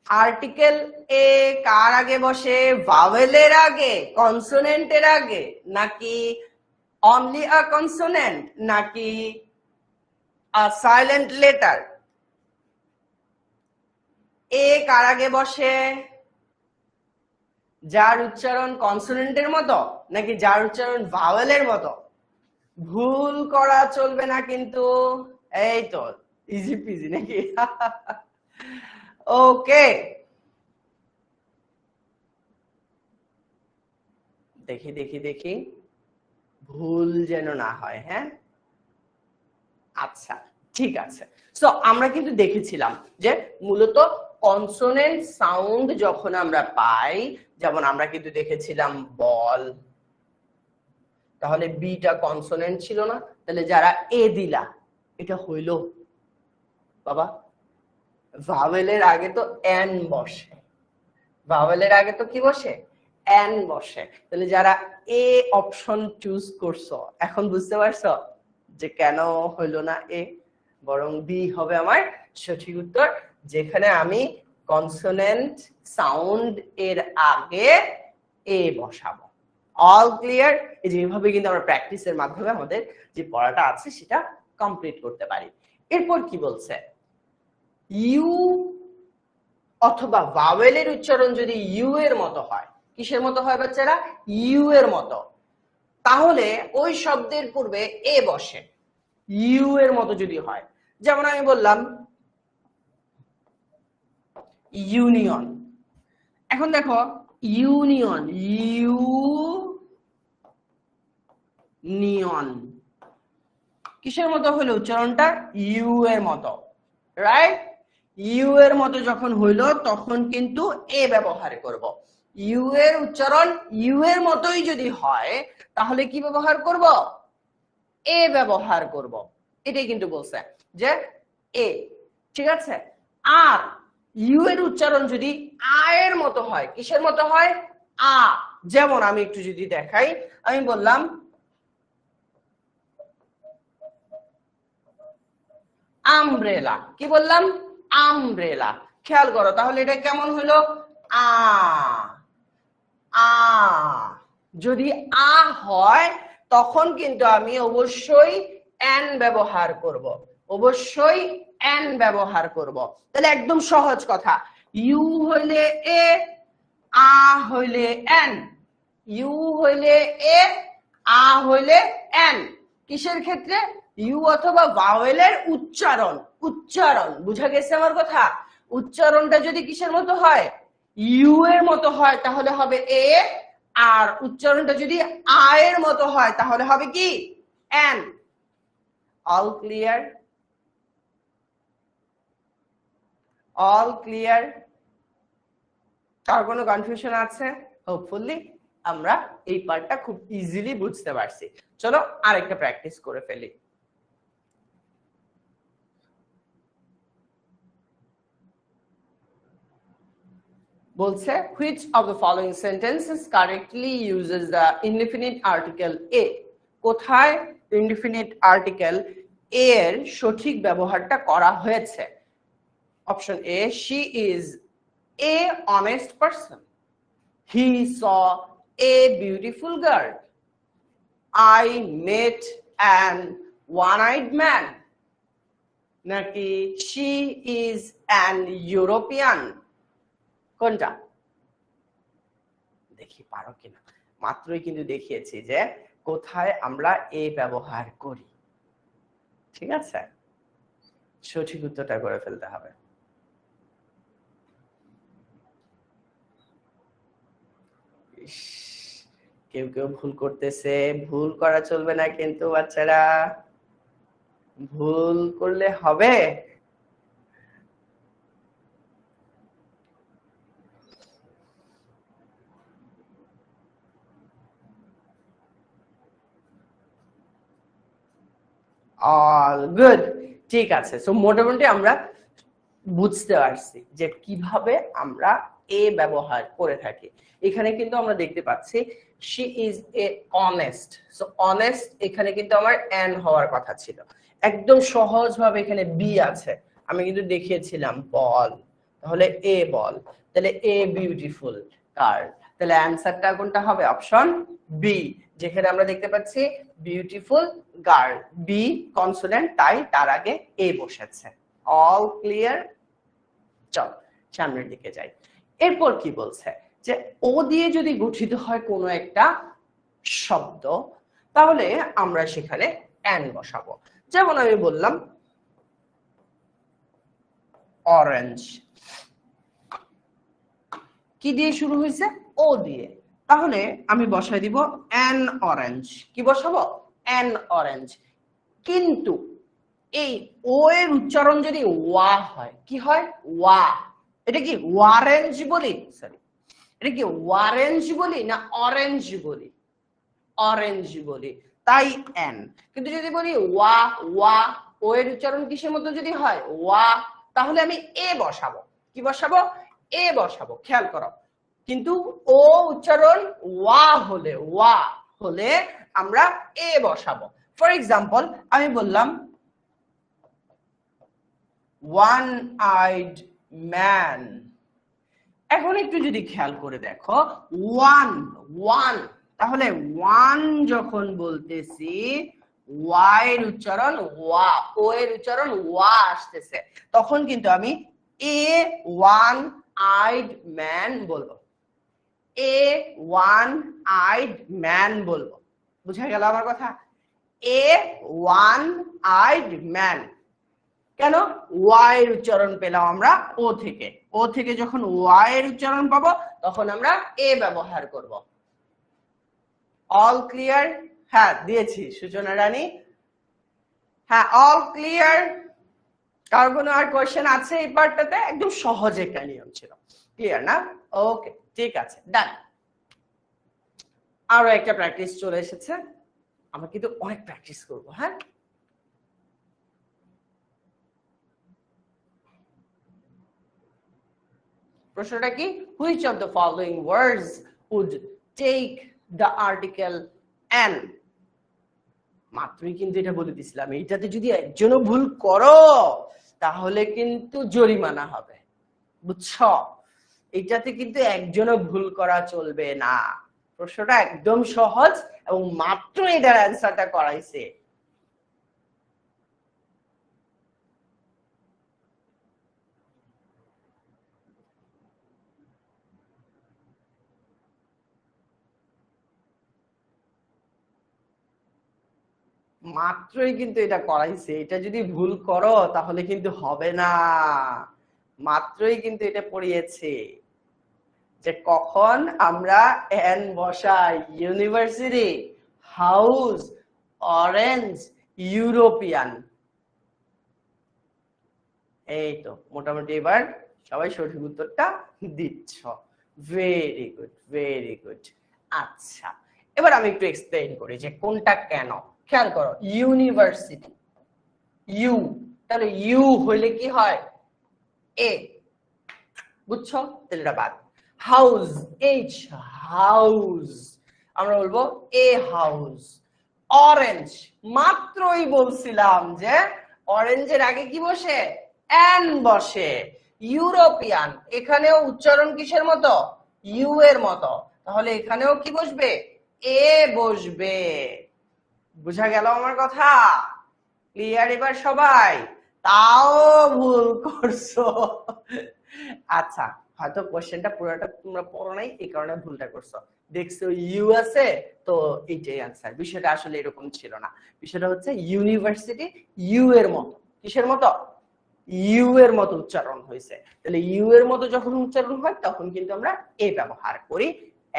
[SPEAKER 1] আর্টিকেল এ কার আগে বসে? ভাওয়েলের আগে, কনসোনেন্টের আগে, নাকি অনলি আ consonant, নাকি আ সাইলেন্ট লেটার? এ কার আগে বসে? যার উচ্চারণ কনসোনেন্টের মতো নাকি যার উচ্চারণ ভাওয়েলের মতো? ভুল করা চলবে না কিন্তু। এই তো ইজি পিজি নাকি? ওকে, দেখি দেখি দেখি ভুল যেন না হয়। হ্যাঁ, আচ্ছা ঠিক আছে। সো আমরা কিন্তু দেখেছিলাম যে মূলত কনসোনেন্ট সাউন্ড যখন আমরা পাই, যেমন আমরা কিন্তু দেখেছিলাম বল, তাহলে বিটা কনসোনেন্ট ছিল না, তাহলে যারা এ দিলা এটা হইল বাবা, ভাওয়েলের আগে তো এন বসে, ভাওয়েলের আগে তো কি বসে? এন বসে। তাহলে যারা এ অপশন চুজ করছো এখন বুঝতে পারছো যে কেন হইলো না এ, বরং বি হবে আমার সঠিক উত্তর, যেখানে আমি কনসোনেন্ট সাউন্ড এর আগে এ বসাবো। All clear? এই যে এইভাবে কিন্তু আমরা প্র্যাকটিসের মাধ্যমে আমাদের যে পড়াটা আছে সেটা কমপ্লিট করতে পারি। এরপর কি বলছে? ইউ অথবা ভাওয়েলের উচ্চারণ যদি ইউ এর মতো হয়, কিসের মতো হয় বাচ্চারা? ইউ এর মতো, তাহলে ওই শব্দের পূর্বে এ বসে। ইউ এর মতো যদি হয়, যেমন আমি বললাম ইউনিয়ন। এখন দেখো ইউনিয়ন, ইউনিয়ন কিসের মতো হলো উচ্চারণটা? ইউ এর মতো, রাইট? ইউ এর মতো যখন হইলো তখন কিন্তু এ ব্যবহার করব। ইউ এর উচ্চারণ ইউ এর মতোই যদি হয় তাহলে কি ব্যবহার করব? এ ব্যবহার করব। এটাই কিন্তু বলছে যে এ, ঠিক আছে? আর ইউ এর উচ্চারণ যদি আ এর মতো হয়, কিসের মতো হয়? আ। যেমন আমি একটু যদি দেখাই, আমি বললাম আমব্রেলা। কি বললাম? আমব্রেলা। খেয়াল করো তাহলে এটা কেমন হলো? আ। আ যদি আ হয় তখন কিন্তু আমি অবশ্যই অ্যান ব্যবহার করব, অবশ্যই অ্যান ব্যবহার করব। তাহলে একদম সহজ কথা, ইউ হইলে এ, আ হইলে এন, ইউ হইলে এ, আ হইলে এন। কিসের ক্ষেত্রে? ইউ অথবা ভাওয়েলের উচ্চারণ। উচ্চারণ বুঝা গেছে আমার কথা? উচ্চারণটা যদি কিসের মতো হয়? ইউ এর মতো হয় তাহলে হবে এ, আর উচ্চারণটা যদি আ এর মতো হয় তাহলে হবে কি? N. All clear? All clear? আর কোনো কনফিউশন আছে? হোপফুলি আমরা এই পার্টটা খুব ইজিলি বুঝতে পারছি। চলো আরেকটা প্র্যাকটিস করে ফেলি। বলছে which of the following sentences correctly uses the indefinite article a? কোথায় indefinite article a এর সঠিক ব্যবহারটা করা হয়েছে? Option A, she is a honest person, he saw a beautiful girl, I met an one-eyed man, নাকি she is an European? কোনটা? দেখি পারো কিনা। মাত্রই কিন্তু দেখিয়েছি যে কোথায় আমরা এ ব্যবহার করি। ঠিক আছে, সঠিক উত্তরটা করে ফেলতে হবে। কেউ কেউ ভুল করতেছে, ভুল করা চলবে না কিন্তু বাচ্চারা, ভুল করলে হবে। অল গুড, ঠিক আছে। সো মোটামুটি আমরা বুঝতে পারছি যে কিভাবে আমরা এ ব্যবহার করে থাকি। এখানে কিন্তু আমরা দেখতে পাচ্ছি she is a honest, so honest এখানে কিন্তু আমার এন হওয়ার কথা ছিল। একদম সহজ ভাবে এখানে বি আছে, আমি কিন্তু দেখিয়েছিলাম বল, তাহলে এ বল, তাহলে এ বিউটিফুল গার্ল, তাহলে অ্যানসারটা কোনটা হবে? অপশন বি, যেখানে আমরা দেখতে পাচ্ছি বিউটিফুল গার্ল, বি কনসোনেন্ট, তাই তার আগে এ বসেছে। All clear? চল সামনের দিকে যাই। এরপর কি বলছে যে ও দিয়ে যদি গঠিত হয় কোনো একটা শব্দ তাহলে আমরা সেখানে এন বসাবো। যেমন আমি বললাম অরেঞ্জ, কি দিয়ে শুরু হয়েছে? ও দিয়ে, তাহলে আমি বসাই দিব অ্যান অরেঞ্জ। কি বসাবো? An orange. কিন্তু এই ও এর উচ্চারণ যদি ওয়া হয়, কি হয়? ওয়া। এটা কি ওয়ারেঞ্জ বলি? সরি, এটা কি ওয়ারেঞ্জ বলি না অরেঞ্জ বলি? অরেঞ্জ বলি, তাই এন। কিন্তু যদি বলি ওয়া ওয়া, ও এর উচ্চারণ কিসের মতো যদি হয়? ওয়া, তাহলে আমি এ বসাবো। কি বসাবো? এ বসাবো। খেয়াল করো, কিন্তু ও উচ্চারণ ওয়া হলে আমরা এ বসাবো। ফর এক্সাম্পল আমি বললাম ওয়ান আইড ম্যান। এখন একটু যদি খেয়াল করে দেখো, ওয়ান ওয়ান, তাহলে ওয়ান যখন বলতেছি ওয়া এর উচ্চারণ ওয়া, ও এর উচ্চারণ ওয়া আসতেছে, তখন কিন্তু আমি এ ওয়ান আইড ম্যান বলবো। এ ওয়ান আইড ম্যান বলবো। বুঝা গেল আমার কথা? এ ওয়ান আইড ম্যান। কেন? ওয়া এর উচ্চারণ পেলাম আমরা ও থেকে, ও থেকে যখন ওয়া এর উচ্চারণ পাবো তখন আমরা এ ব্যবহার করব। All clear? হ্যাঁ দিয়েছি সূচনা রানী। হ্যাঁ অল ক্লিয়ার? কার কোনো আর কোশ্চেন আছে এই পার্টটাতে? একদম সহজ একটা নিয়ম ছিল, ক্লিয়ার না? ওকে ঠিক আছে, ডান। আরো একটা প্র্যাকটিস চলে এসেছে, আমরা কিন্তু অনেক প্র্যাকটিস করব। হ্যাঁ, প্রশ্নটা কি? which of the following words would take the article an? মাত্রই কিন্তু এটা বলে দিছিলাম, এইটাতে যদি একজনও ভুল করো তাহলে কিন্তু জরিমানা হবে, বুঝছো? এইটাতে কিন্তু একজনও ভুল করা চলবে না। প্রশ্নটা একদম সহজ এবং মাত্র এটার অ্যান্সারটা করাইছে। মাত্রই কিন্তু এটা করাইছে, এটা যদি ভুল করো তাহলে কিন্তু হবে না। মাত্রই কিন্তু এটা পড়িয়েছে যে কখন আমরা এন বসাই, ইউনিভার্সিটি, হাউস, অরেঞ্জ, ইউরোপিয়ান। এই তো মোটামুটি এবার সবাই সঠিক উত্তরটা দিচ্ছ। Very good, very good. আচ্ছা, এবার আমি একটু এক্সপ্লেইন করি যে কোনটা কেন। খেয়াল করো, ইউনিভার্সিটি, ইউ, তাহলে ইউ হইলে কি হয়? এ, বুঝছো? তাহলে এটা বাদ। হাউস, এইচ, হাউস, আমরা বলবো এ হাউস। অরেঞ্জ, মাত্রই বলছিলাম যে অরেঞ্জের আগে কি বসে? এন বসে। ইউরোপিয়ান, এখানেও উচ্চারণ কিসের মতো? ইউ এর মতো, তাহলে এখানেও কি বসবে? এ বসবে। বুঝা গেল আমার কথা? ক্লিয়ার এবার সবাই? তাও ভুল করছো। আচ্ছা, হয়তো কোশ্চেনটা পুরোটা তোমরা পড়ো নাই, এই কারণে ভুলটা করছো। দেখছো ইউ আছে তো এইটাই আনসার। বিষয়টা আসলে এরকম ছিল না। বিষয়টা হচ্ছে ইউনিভার্সিটি ইউ এর মতো। কিসের মতো? ইউ এর মতো উচ্চারণ হয়েছে। তাহলে ইউ এর মতো যখন উচ্চারণ হয় তখন কিন্তু আমরা এ ব্যবহার করি,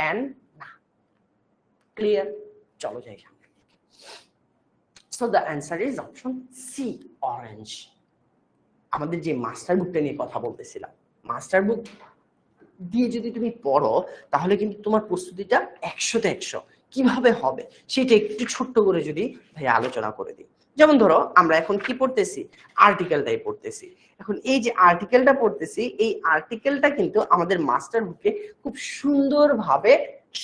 [SPEAKER 1] এন না। ক্লিয়ার? চলো যাই। So the answer is option C, orange. আমাদের যে মাস্টার বুকটা নিয়ে কথা বলতেছিলাম, মাস্টার বুক দিয়ে যদি তুমি পড়ো তাহলে কিন্তু তোমার প্রস্তুতিটা 100তে 100 কিভাবে হবে সেটা একটু ছোট্ট করে যদি ভাই আলোচনা করে দিই। যেমন ধরো আমরা এখন কি পড়তেছি? আর্টিকেলটাই পড়তেছি। এখন এই যে আর্টিকেলটা পড়তেছি, এই আর্টিকেলটা কিন্তু আমাদের মাস্টার বুকে খুব সুন্দরভাবে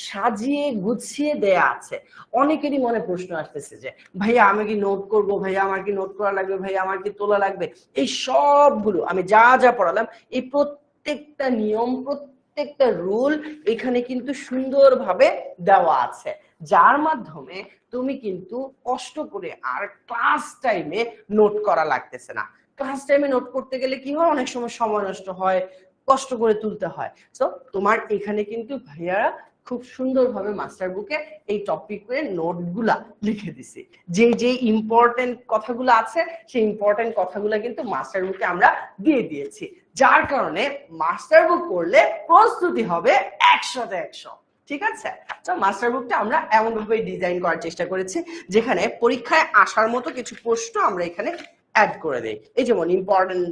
[SPEAKER 1] সাজিয়ে গুছিয়ে দেয়া আছে। অনেকেরই মনে প্রশ্ন আসতেছে যে ভাইয়া আমি কি নোট করব, ভাইয়া আমার কি নোট করা লাগবে, ভাইয়া আমার কি তোলা লাগবে? এই সবগুলো আমি যা যা পড়ালাম, এই প্রত্যেকটা নিয়ম, প্রত্যেকটা রুল এখানে কিন্তু সুন্দরভাবে দেওয়া আছে, যার মাধ্যমে তুমি কিন্তু কষ্ট করে আর ক্লাস টাইমে নোট করা লাগতেছে না। ক্লাস টাইমে নোট করতে গেলে কি হয়, অনেক সময় সময় নষ্ট হয়, কষ্ট করে তুলতে হয়। তো তোমার এখানে কিন্তু ভাইয়ারা খুব সুন্দরভাবে মাস্টার বুকে এই টপিকের নোটগুলা লিখে দিছি। যে যে ইম্পর্টেন্ট কথাগুলো আছে সেই ইম্পর্টেন্ট কথাগুলো কিন্তু মাস্টার বুকে আমরা দিয়ে দিয়েছি, যার কারণে মাস্টার বুক পড়লে প্রস্তুতি হবে 100তে 100। ঠিক আছে? তো মাস্টার বুকটা আমরা এমন ভাবে ডিজাইন করার চেষ্টা করেছি যেখানে পরীক্ষায় আসার মতো কিছু প্রশ্ন আমরা এখানে অ্যাড করে দেই। এই যেমন ইম্পর্টেন্ট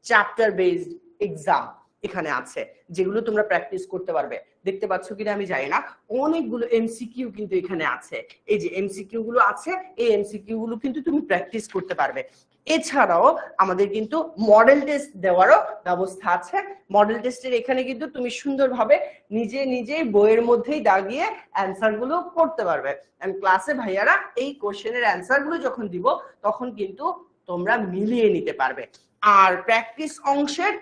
[SPEAKER 1] চ্যাপ্টার বেসড এক্সাম এখানে আছে, যেগুলো তোমরা প্র্যাকটিস করতে পারবে। দেখতে পাচ্ছ কিনা আমি জানি না, অনেকগুলো এমসিকিউ কিন্তু এখানে আছে। এই যে এমসিকিউ গুলো আছে, এই এমসিকিউ গুলো কিন্তু তুমি প্র্যাকটিস করতে পারবে। এছাড়াও আমাদের কিন্তু মডেল টেস্ট দেওয়ারও ব্যবস্থা আছে। মডেল টেস্টের এখানে কিন্তু তুমি সুন্দরভাবে নিজে নিজেই বইয়ের মধ্যেই দাগিয়ে অ্যান্সার গুলো করতে পারবে। এন্ড ক্লাসে ভাইয়ারা এই কোশ্চেনের অ্যান্সার গুলো যখন দিব তখন কিন্তু তোমরা মিলিয়ে নিতে পারবে। আর প্র্যাকটিস অংশের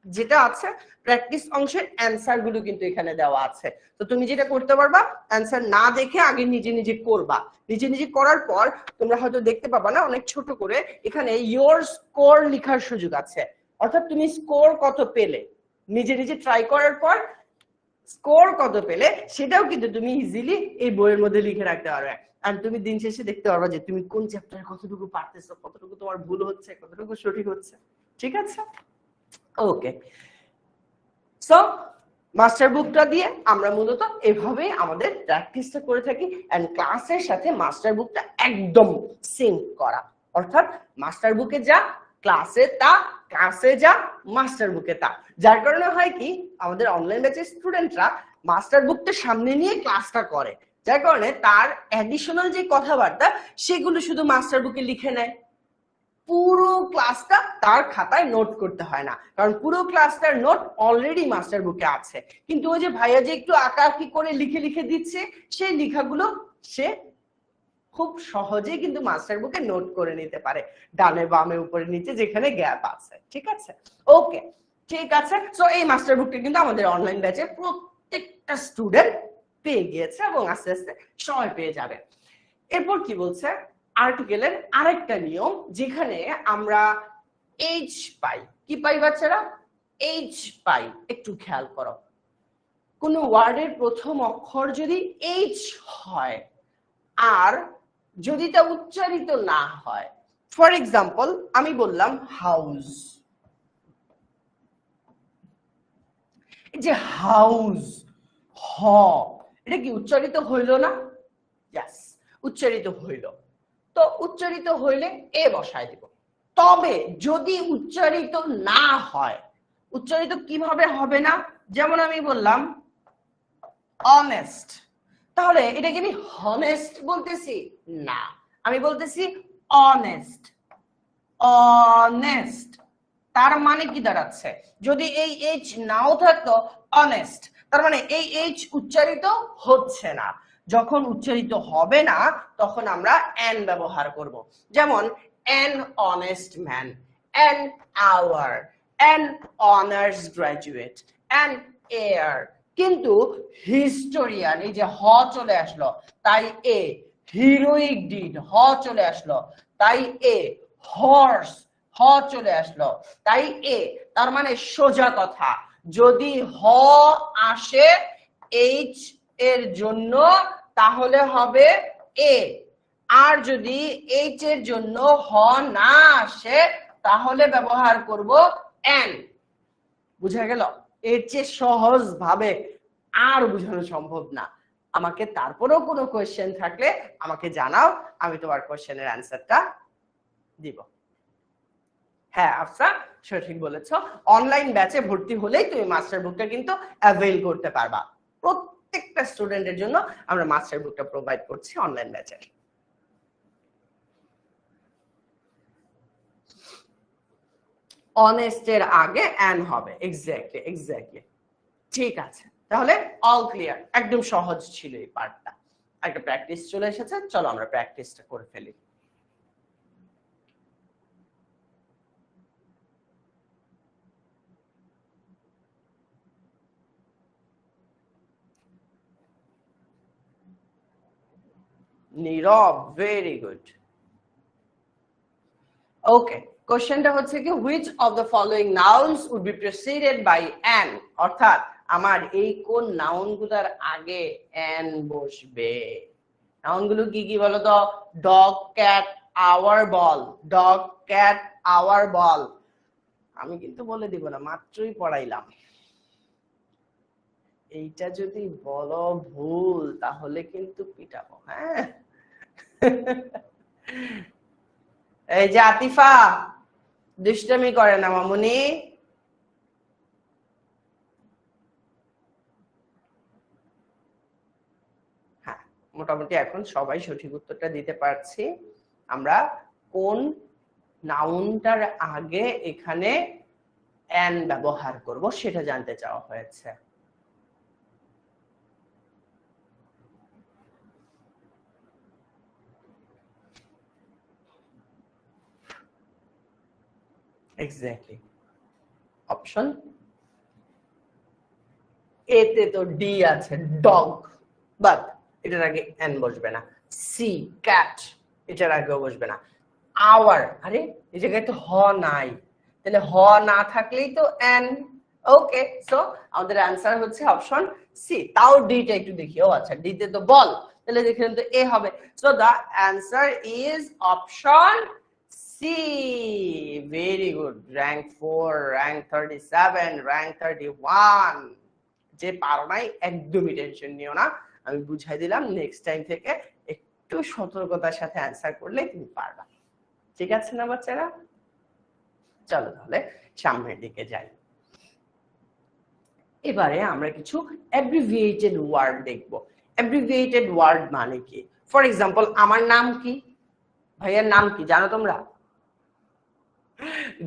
[SPEAKER 1] যেটা আছে, প্র্যাকটিস অংশের অ্যান্সার গুলো কিন্তু এখানে দেওয়া আছে। তো তুমি যেটা করতে পারবা, অ্যান্সার না দেখে আগে নিজে নিজে করবা। নিজে নিজে করার পর তোমরা হয়তো দেখতে পাবা না, অনেক ছোট করে এখানে ইয়োর স্কোর লেখার সুযোগ আছে। অর্থাৎ তুমি স্কোর কত পেলে, নিজে নিজে ট্রাই করার পর স্কোর কত পেলে সেটাও কিন্তু তুমি ইজিলি এই বইয়ের মধ্যে লিখে রাখতে পারবে। আর তুমি দিন শেষে দেখতে পারবা যে তুমি কোন চ্যাপ্টারে কতটুকু পারতেছো, কতটুকু তোমার ভুল হচ্ছে, কতটুকু সঠিক হচ্ছে। ঠিক আছে? ওকে, সো মাস্টার বুকটা দিয়ে আমরা মূলত এভাবেই আমাদের প্র্যাকটিসটা করে থাকি। এন্ড ক্লাসের সাথে মাস্টার বুকটা একদম সিঙ্ক করা, অর্থাৎ মাস্টার বুকে যা ক্লাসে তা, ক্লাসে যা মাস্টার বুকে তা। যার কারণে হয় কি, আমাদের অনলাইন ব্যাচের স্টুডেন্টরা মাস্টার বুকটা সামনে নিয়ে ক্লাসটা করে, যার কারণে তার অ্যাডিশনাল যে কথাবার্তা সেগুলো শুধু মাস্টার বুকে লিখে নেয়। পুরো ক্লাসটা তার খাতায় নোট করতে হয় না, কারণ পুরো ক্লাসটার নোট অলরেডি মাস্টার বুকে আছে। কিন্তু ওই যে ভাইয়া যে একটু আঁকাআঁকি করে লিখে লিখে দিচ্ছে, সেই লেখাগুলো সে খুব সহজেই কিন্তু মাস্টার বুকে নোট করে নিতে পারে, ডানে বামে উপরে নিচে যেখানে গ্যাপ আছে। ঠিক আছে? ওকে, ঠিক আছে। সো এই মাস্টার বুকটা কিন্তু আমাদের অনলাইন ব্যাচে প্রত্যেকটা স্টুডেন্ট পেয়ে গিয়েছে এবং আস্তে আস্তে সবাই পেয়ে যাবে। এরপর কি বলছে, আর্টিকেলের আরেকটা নিয়ম, যেখানে আমরা এইচ পাই। কি পাই বাচ্চারা? এইচ পাই। একটু খেয়াল করো, কোন ওয়ার্ডের প্রথম অক্ষর যদি এইচ হয় আর যদি তা উচ্চারিত না হয়, ফর এক্সাম্পল আমি বললাম হাউস, যে হাউস, হ, এটা কি উচ্চারিত হইল না? ইয়েস, উচ্চারিত হইল। তো উচ্চারিত হইলে এ বসায় দিব। তবে যদি উচ্চারিত না হয়, উচ্চারিত কিভাবে হবে না? যেমন আমি বললাম অনেস্ট, তাহলে এটা কি আমি হনেস্ট বলতেছি? না, আমি বলতেছি অনেস্ট। অনেস্ট তার মানে কি দাঁড়াচ্ছে? যদি এই এইচ নাও থাকতো অনেস্ট, তার মানে এই এইচ উচ্চারিত হচ্ছে না। যখন উচ্চারিত হবে না তখন আমরা অ্যান ব্যবহার করব। যেমন an honest man, an hour, an honours graduate, an air. কিন্তু হিস্টোরিয়ান, এই যে হ চলে আসলো তাই এ, হিরোইক ডিড, হ চলে আসলো তাই এ, হর্স, হ চলে আসলো তাই এ। তার মানে সোজা কথা, যদি হ আসে এইচ এর জন্য তাহলে হবে এ, আর যদি এইচ এর জন্য হ না আসে তাহলে ব্যবহার করব এন। বুঝা গেল? এর চেয়ে সহজ ভাবে আর বোঝানো সম্ভব না। আমাকে তারপরেও কোনো কোয়েশ্চেন থাকলে আমাকে জানাও, আমি তোমার কোয়েশ্চেনের অ্যান্সারটা দিব। হ্যাঁ আফসা, সঠিক বলেছো। অনলাইন ব্যাচে ভর্তি হলেই তুমি মাস্টার বুকটা কিন্তু অ্যাভেল করতে পারবা। প্রত্যেকটা স্টুডেন্টের জন্য আমরা মাস্টার বুকটা প্রোভাইড করছি অনলাইন ব্যাচে। অনেস্টের আগে অ্যান হবে, এক্স্যাক্টলি এক্স্যাক্টলি। ঠিক আছে, তাহলে অল ক্লিয়ার, একদম সহজ ছিল এই পার্টটা। একটা প্র্যাকটিস চলে এসেছে, চলো আমরা প্র্যাকটিসটা করে ফেলি। নীরব, ভেরি গুড। ওকে, কোশ্চেনটা হচ্ছে কি, which of the following nouns would be preceded by an, অর্থাৎ আমার এই কোন নাউনগুলোর আগে অ্যান বসবে। নাউনগুলো কি কি বলো তো? ডগ, ক্যাট, আওয়ার, বল। ডগ, ক্যাট, আওয়ার, বল। আমি কিন্তু বলে দিব না, মাত্রই পড়াইলাম। এইটা যদি বলো ভুল তাহলে কিন্তু পিটাবো। হ্যাঁ এই যে আতিফা, দুষ্টামি করে না মামুনি। হ্যাঁ, মোটামুটি এখন সবাই সঠিক উত্তরটা দিতে পারছি। আমরা কোন নাউনটার আগে এখানে অ্যান ব্যবহার করব সেটা জানতে চাওয়া হয়েছে। এক্স্যাক্টলি, অপশন এতে তো ডি আছে, ডগ, বাট এটার আগে এন বসবে না। সি, ক্যাট, এটার আগেও বসবে না। আওয়ার, আরে এই জায়গায় তো হ নাই, তাহলে হ না থাকলেই তো এন। ওকে, সো আমাদের অ্যান্সার হচ্ছে অপশন সি। তাও ডিটা একটু দেখি, ও আচ্ছা ডিতে তো বল, তাহলে দেখেন তো এ হবে। So the answer is option C. Very good. Rank 4, rank 37, rank 31। যে পারো নাই একদমই টেনশন নিও না, আমি বুঝাই দিলাম, নেক্সট টাইম থেকে একটু সতর্কতার সাথে অ্যান্সার করলে তুমি পারবা। ঠিক আছে না বাচ্চারা? চলো তাহলে সামনের দিকে যাই। এবারে আমরা কিছু অ্যাব্রিভিয়েটেড ওয়ার্ড দেখব। অ্যাব্রিভিয়েটেড ওয়ার্ড মানে কি? ফর এক্সাম্পল, আমার নাম কি? ভাইয়ার নাম কি জানো তোমরা?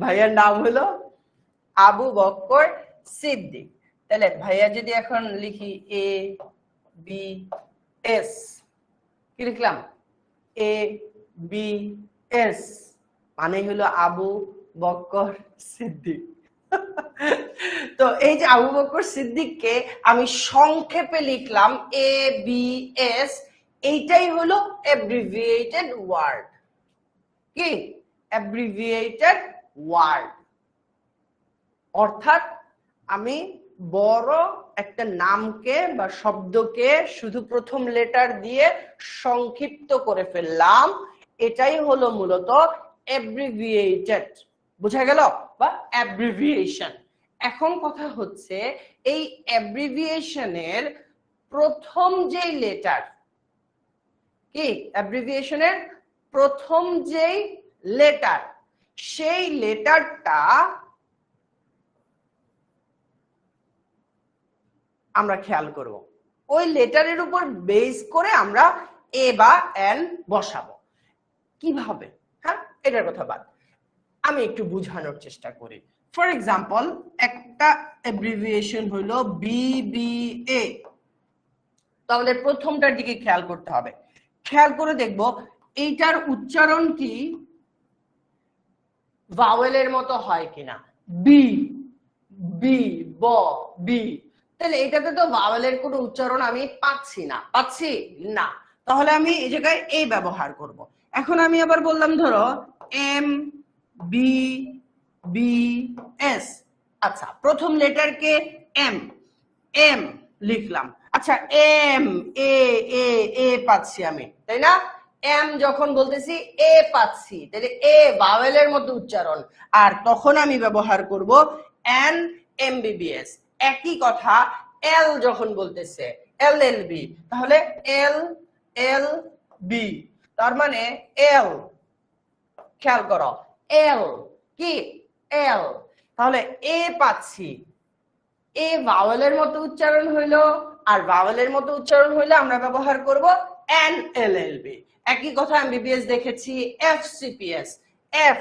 [SPEAKER 1] ভাইয়ার নাম হলো আবু বক্কর সিদ্দিক। তাহলে ভাইয়া যদি এখন লিখি এ বি এস, কি লিখলাম? এ বি এস মানে হলো আবু বক্কর সিদ্দিক। তো এই যে আবু বক্কর সিদ্দিককে আমি সংক্ষেপে লিখলাম এ বি এস, এইটাই হলো অ্যাব্রিভিয়েটেড ওয়ার্ড। কি? Abbreviated word. অর্থাৎ আমি বড় একটা নামকে বা শব্দকে শুধু প্রথম লেটার দিয়ে সংক্ষিপ্ত করে ফেললাম, এটাই হলো মূলত অ্যাব্রিভিয়েটেড। বোঝা গেল? বা অ্যাব্রিভিয়েশন। এখন কথা হচ্ছে এই অ্যাব্রিভিয়েশনের প্রথম যে লেটার, কি অ্যাব্রিভিয়েশনের প্রথম যেই লেটার, সেই লেটারটা আমরা খেয়াল করব। ওই লেটারের উপর বেস করে আমরা এ বা এন বসাবো। কিভাবে? হ্যাঁ, এটার কথা বাদ, আমি একটু বুঝানোর চেষ্টা করি। ফর এক্সাম্পল, একটা অ্যাব্রিভিয়েশন হলো বিবিএ। তো আমাদের প্রথমটার দিকে খেয়াল করতে হবে। খেয়াল করে দেখব এইটার উচ্চারণ কি ভাওয়েলের মতো হয় কিনা। বি, বি, ব, বি। তাহলে এটাতে তো ভাওয়েলের কোনো উচ্চারণ আমি পাচ্ছি না। পাচ্ছি না। তাহলে আমি এই জায়গায় এ ব্যবহার করব। এখন আমি আবার বললাম ধরো এম বি বি এস। আচ্ছা, প্রথম লেটারকে এম, এম লিখলাম। আচ্ছা, এম এ এ এ পাচ্ছি আমি, তাই না? এম যখন বলতেছি এ পাচ্ছি, তাহলে এ ভাওয়েলের মতো উচ্চারণ, আর তখন আমি ব্যবহার করব এন এমবিবিএস। একই কথা এল যখন বলতেছে এল এল বি, তাহলে এল এল বি। তার মানে এল, খেয়াল করো, এল কি এল, তাহলে এ পাচ্ছি, এ ভাওয়েলের মতো উচ্চারণ হইলো, আর ভাওয়েলের মতো উচ্চারণ হইলে আমরা ব্যবহার করব এন এল এল বি। একই কথা এমবিবিএস দেখেছি এফ সিপিএস, এফ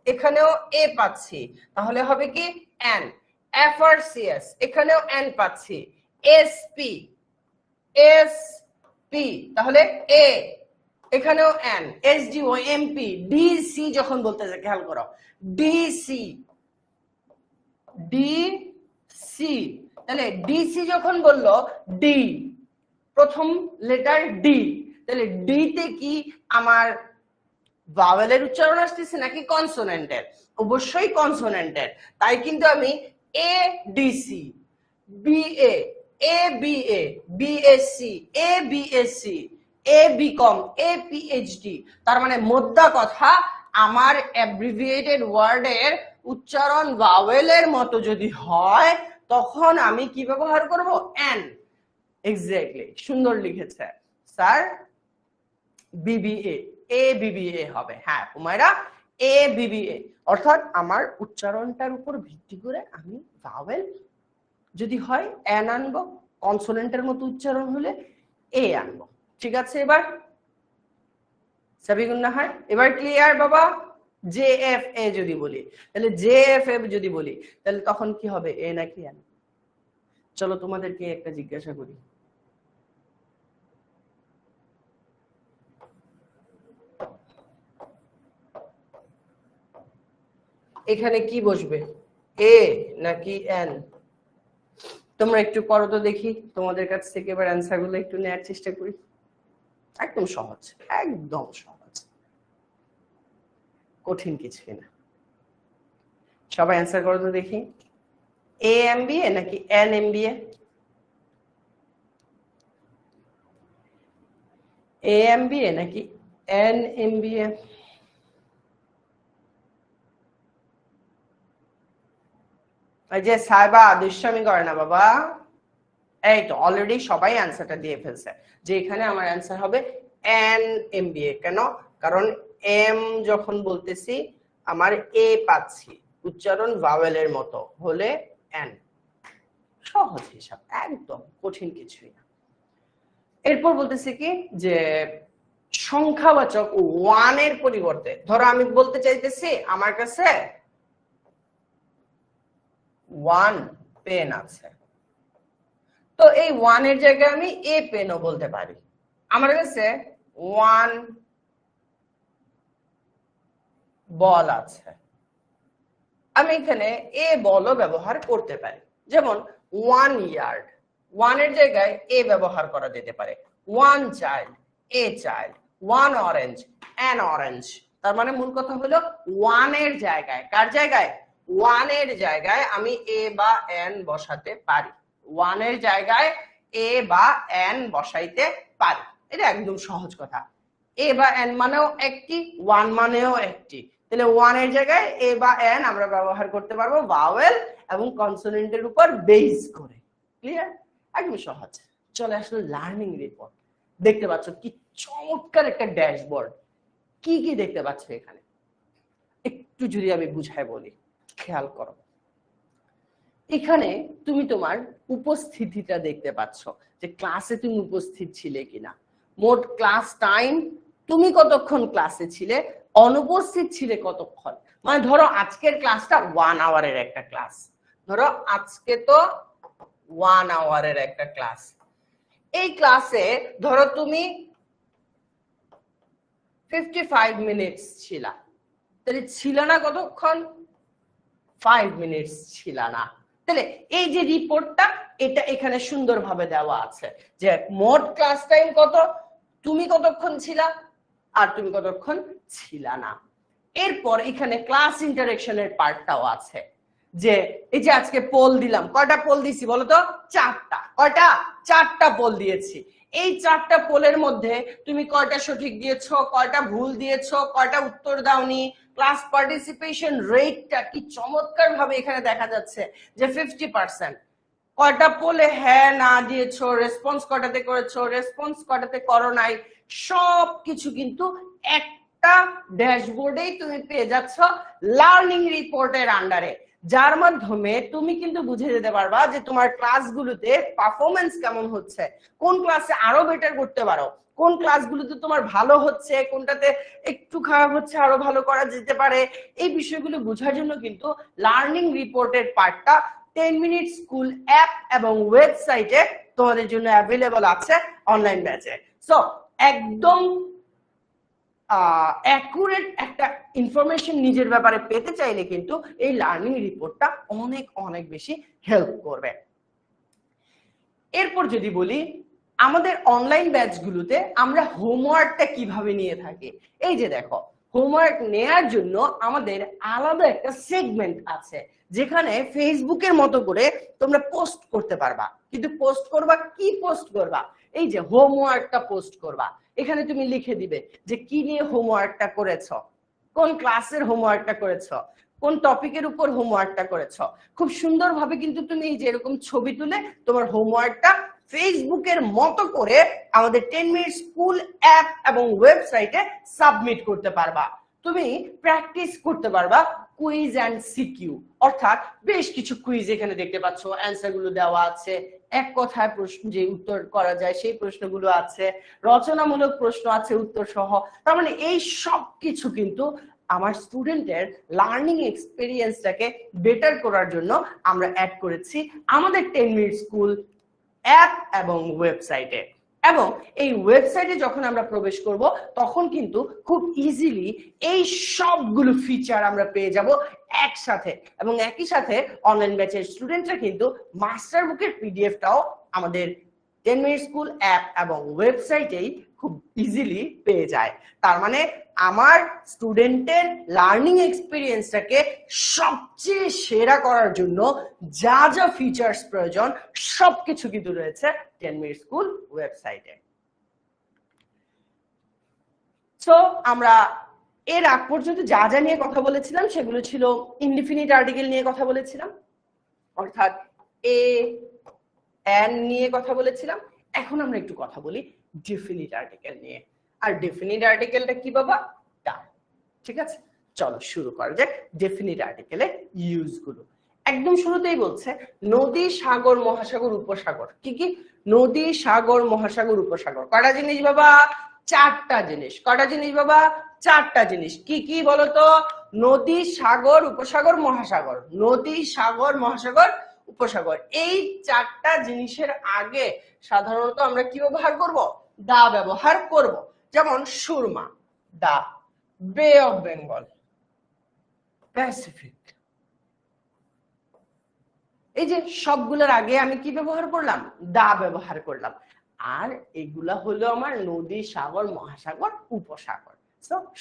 [SPEAKER 1] এখানেও এ পাচ্ছি, তাহলে হবে কি এন। এফ আর সিএস এখানেও এন পাচ্ছি, এস পি, এস পি তাহলে এ, এখানেও এন, এস ডি ও এমপি, ডিসি যখন বলতেছে খেয়াল করো ডিসি, ডিসি, তাহলে ডিসি যখন বললো ডি, প্রথম লেটার ডি, তাহলে ডি তে কি আমার ভাওয়েলের উচ্চারণ আসতেছে নাকি কনসোনেন্টের? অবশ্যই কনসোনেন্টের। তাই কিন্তু আমি এ DC, B A, A B A, BSc, A BSc, A BCom, A PhD. তার মানে মোদ্দা কথা, আমার অ্যাব্রিভিয়েটেড ওয়ার্ডের উচ্চারণ ভাওয়েলের মতো যদি হয়, তখন আমি কি ব্যবহার করব? এন। এক্স্যাক্টলি, সুন্দর লিখেছে স্যার। বিবিএ, এ বিবিএ হবে। হ্যাঁ হুমায়রা, এ বিবিএ, অর্থাৎ আমার উচ্চারণটার উপর ভিত্তি করে আমি ভাওয়েল যদি হয় এন আনবো, কনসোনেন্টের মতো উচ্চারণ হলে এ আনবো। ঠিক আছে? এবার সাবিগুন্নাহার, এবার ক্লিয়ার বাবা? জে এফ এ যদি বলি, তাহলে জে এফ এ যদি বলি, তাহলে তখন কি হবে, এ নাকি এন? চলো তোমাদেরকে একটা জিজ্ঞাসা করি, এখানে কি বসবে, এ নাকি এন? তোমরা একটু করো তো দেখি, তোমাদের কাছ থেকে এবার অ্যান্সার গুলো একটু নেওয়ার চেষ্টা করি। একদম সহজ, একদম সহজ, কঠিন কিছুই না। সবাই অ্যান্সার করো তো দেখি, এ এম বি এ নাকি N M B A? A M B A নাকি এন এম বি এ? এই যে সাইবা, দুষ্টামি করে না বাবা। এই তো অলরেডি সবাই অ্যান্সারটা দিয়ে ফেলছে যে এখানে আমার অ্যান্সার হবে এন এম বি এ। কেন? কারণ এম যখন বলতেছি আমার এ পাচ্ছি, উচ্চারণ ভাওয়েলের মতো হলে এন। সহজ হিসাব, একদম কঠিন কিছুই না। এরপর বলতেছি কি যে সংখ্যাবাচক ওয়ানের পরিবর্তে, ধরো আমি বলতে চাইতেছি আমার কাছে ওয়ান পেন আছে, তো এই ওয়ানের জায়গায় আমি এ পেনও বলতে পারি। আমার কাছে ওয়ান বল আছে, আমি এখানে এ বলও ব্যবহার করতে পারি। যেমন ওয়ান ইয়ার্ড, ওয়ানের জায়গায় এ ব্যবহার করা যেতে পারে। One child, a child. One orange, an orange. তার মানে মূল কথা হলো ওয়ানের জায়গায়, কার জায়গায়? ওয়ান এর জায়গায় আমি এ বা এন বসাতে পারি, ওয়ান এর জায়গায় এ বা এন বসাইতে পারি। এটা একদম সহজ কথা। এ বা এন মানেও একটি, ওয়ান মানেও একটি, তাহলে ওয়ান এর জায়গায় এ বা এন আমরা ব্যবহার করতে পারবো ভাওয়েল এবং কনসোনেন্টের উপর বেস করে। ক্লিয়ার? একদম সহজ। চলে আসলে লার্নিং রিপোর্ট। দেখতে পাচ্ছ কি চমৎকার একটা ড্যাশবোর্ড। কি কি দেখতে পাচ্ছ এখানে একটু যদি আমি বুঝাই বলি, খেয়াল করো। এখানে তুমি তোমার উপস্থিতিটা দেখতে পাচ্ছ, যে ক্লাসে তুমি উপস্থিত ছিলে কিনা, মোট ক্লাস টাইম, তুমি কতক্ষণ ক্লাসে ছিলে, অনুপস্থিত ছিলে কতক্ষণ। মানে ধরো আজকের ক্লাসটা 1 আওয়ারের একটা ক্লাস, ধরো আজকে তো 1 আওয়ারের একটা ক্লাস। এই ক্লাসে ধরো তুমি 55 মিনিটস ছিলা, তাহলে ছিল না কতক্ষণ, 5 মিনিটস ছিল না। তাহলে এই যে রিপোর্টটা, এটা এখানে সুন্দরভাবে দেওয়া আছে যে মোট ক্লাস টাইম কত, তুমি কতক্ষণ ছিলা আর তুমি কতক্ষণ ছিলা না। এরপর এখানে ক্লাস ইন্টারেকশনের পার্টটাও আছে, যে এই যে আজকে পোল দিলাম, কয়টা পোল দিছি বলো তো? 4টা। কয়টা? 4টা পোল দিয়েছি। এই 4টা পোলের মধ্যে তুমি কয়টা সঠিক দিয়েছো, কয়টা ভুল দিয়েছো, কয়টা উত্তর দাওনি, ক্লাস পার্টিসিপেশন রেটটা কি চমৎকার ভাবে এখানে দেখা যাচ্ছে যে 50%। কয়টা পোলে হ্যাঁ না দিয়েছো, রেসপন্স কয়টাতে করেছো, রেসপন্স কয়টাতে করো নাই, সবকিছু কিন্তু একটা ড্যাশবোর্ডেই তুমি পেয়ে যাচ্ছ লার্নিং রিপোর্টের আন্ডারে, যার মাধ্যমে তুমি কিন্তু বুঝে যেতে পারবা যে তোমার ক্লাসগুলোতে পারফরমেন্স কেমন হচ্ছে, কোন ক্লাসে আরো বেটার করতে পারো, কোন ক্লাসগুলোতে তোমার ভালো হচ্ছে, কোনটাতে একটু খারাপ হচ্ছে, আরো ভালো করা যেতে পারে। এই বিষয়গুলো বোঝার জন্য কিন্তু লার্নিং রিপোর্টের পার্টটা 10 মিনিট স্কুল অ্যাপ এবং ওয়েবসাইটে তোমাদের জন্য অ্যাভেলেবল আছে অনলাইন ব্যাচে। সো একদম অ্যাকুরেট একটা ইনফরমেশন নিজের ব্যাপারে পেতে চাইলে কিন্তু এই লার্নিং রিপোর্টটা অনেক অনেক বেশি হেল্প করবে। এরপর যদি বলি আমাদের অনলাইন ব্যাচগুলোতে আমরা হোমওয়ার্কটা কিভাবে নিয়ে থাকি, এই যে দেখো হোমওয়ার্ক নেয়ার জন্য আমাদের আলাদা একটা সেগমেন্ট আছে, যেখানে ফেসবুকের মতো করে তোমরা পোস্ট করতে পারবা। কিন্তু পোস্ট করবা কি, পোস্ট করবা এই যে হোমওয়ার্কটা পোস্ট করবা। এখানে তুমি লিখে দিবে যে কি নিয়ে হোমওয়ার্কটা করেছো, কোন ক্লাসের হোমওয়ার্কটা করেছো, কোন টপিকের উপর হোমওয়ার্কটা করেছো। খুব সুন্দরভাবে কিন্তু তুমি এই যে এরকম ছবি তুলে তোমার হোমওয়ার্কটা ফেসবুকের মতো করে আমাদের 10 মিনিট স্কুল অ্যাপ এবং ওয়েবসাইটে সাবমিট করতে পারবা। তুমি প্র্যাকটিস করতে পারবা কুইজ এন্ড সিকিউ, অর্থাৎ বেশ কিছু কুইজ এখানে দেখতে পাচ্ছ, অ্যান্সার গুলো দেওয়া আছে, এক কথায় প্রশ্ন যে উত্তর করা যায় সেই প্রশ্নগুলো আছে, রচনামূলক প্রশ্ন আছে উত্তর সহ। তার মানে এই সব কিছু কিন্তু আমার স্টুডেন্টের লার্নিং এক্সপেরিয়েন্সটাকে বেটার করার জন্য আমরা অ্যাড করেছি আমাদের 10 মিনিট স্কুল অ্যাপ এবং ওয়েবসাইটে। এবং এই ওয়েবসাইটে যখন আমরা প্রবেশ করব তখন কিন্তু খুব ইজিলি এই সবগুলো ফিচার আমরা পেয়ে যাব একসাথে, এবং একই সাথে অনলাইন ব্যাচের স্টুডেন্টরা কিন্তু মাস্টার বুকের পিডিএফটাও আমাদের 10 মিনিট স্কুল অ্যাপ এবং ওয়েবসাইটেই খুব ইজিলি পেয়ে যায়। তার মানে আমার স্টুডেন্টের লার্নিং এক্সপিরিয়েন্সটাকে সবচেয়ে সেরা করার জন্য যা যা ফিচার্স প্রয়োজন সবকিছু কিন্তু রয়েছে 10 মিনিট স্কুল ওয়েবসাইটে। সো আমরা এর আগ পর্যন্ত যা যা নিয়ে কথা বলেছিলাম সেগুলো ছিল ইনডিফিনিট আর্টিকেল নিয়ে কথা বলেছিলাম, অর্থাৎ এ এন নিয়ে কথা বলেছিলাম। এখন আমরা একটু কথা বলি ডেফিনিট আর্টিকেল নিয়ে। আর ডেফিনিট আর্টিকেলটা কি বাবা? তা ঠিক আছে, চলো শুরু করা যাক ডেফিনিট আর্টিকেলের ইউজ গুলো। একদম শুরুতেই বলছে নদী, সাগর, মহাসাগর, উপসাগর। কি কি? নদী, সাগর, মহাসাগর, উপসাগর। কয়টা জিনিস বাবা? 4টা জিনিস। কয়টা জিনিস বাবা? 4টা জিনিস। কি কি বলতো? নদী, সাগর, উপসাগর, মহাসাগর। নদী, সাগর, মহাসাগর, উপসাগর। এই 4টা জিনিসের আগে সাধারণত আমরা কি ব্যবহার করব? দা ব্যবহার করব। যেমন সুরমা, দা, বে অফ বেঙ্গল, প্যাসিফিক। এই যে সবগুলোর আগে আমি কি ব্যবহার করলাম? দা ব্যবহার করলাম। আর এগুলা হলো আমার নদী, সাগর, মহাসাগর, উপসাগর।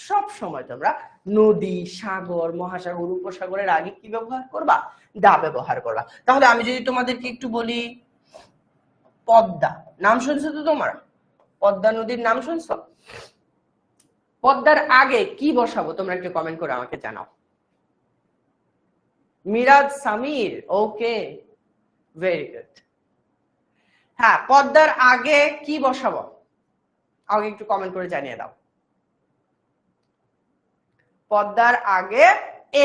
[SPEAKER 1] সব সময় তোমরা নদী, সাগর, মহাসাগর, উপসাগরের আগে কি ব্যবহার করবা? দা ব্যবহার করবা। তাহলে আমি যদি তোমাদেরকে একটু বলি, পদ্মা নাম শুনছো তো তোমরা? পদ্মা নদীর নাম শুনছো? পদ্মার আগে কি বসাবো তোমরা একটু কমেন্ট করে আমাকে জানাও। মিরাজ সামির, ওকে, ভেরি গুড। হ্যাঁ, পদ্মার আগে কি বসাবো আগে একটু কমেন্ট করে জানিয়ে দাও। পদ্মার আগে,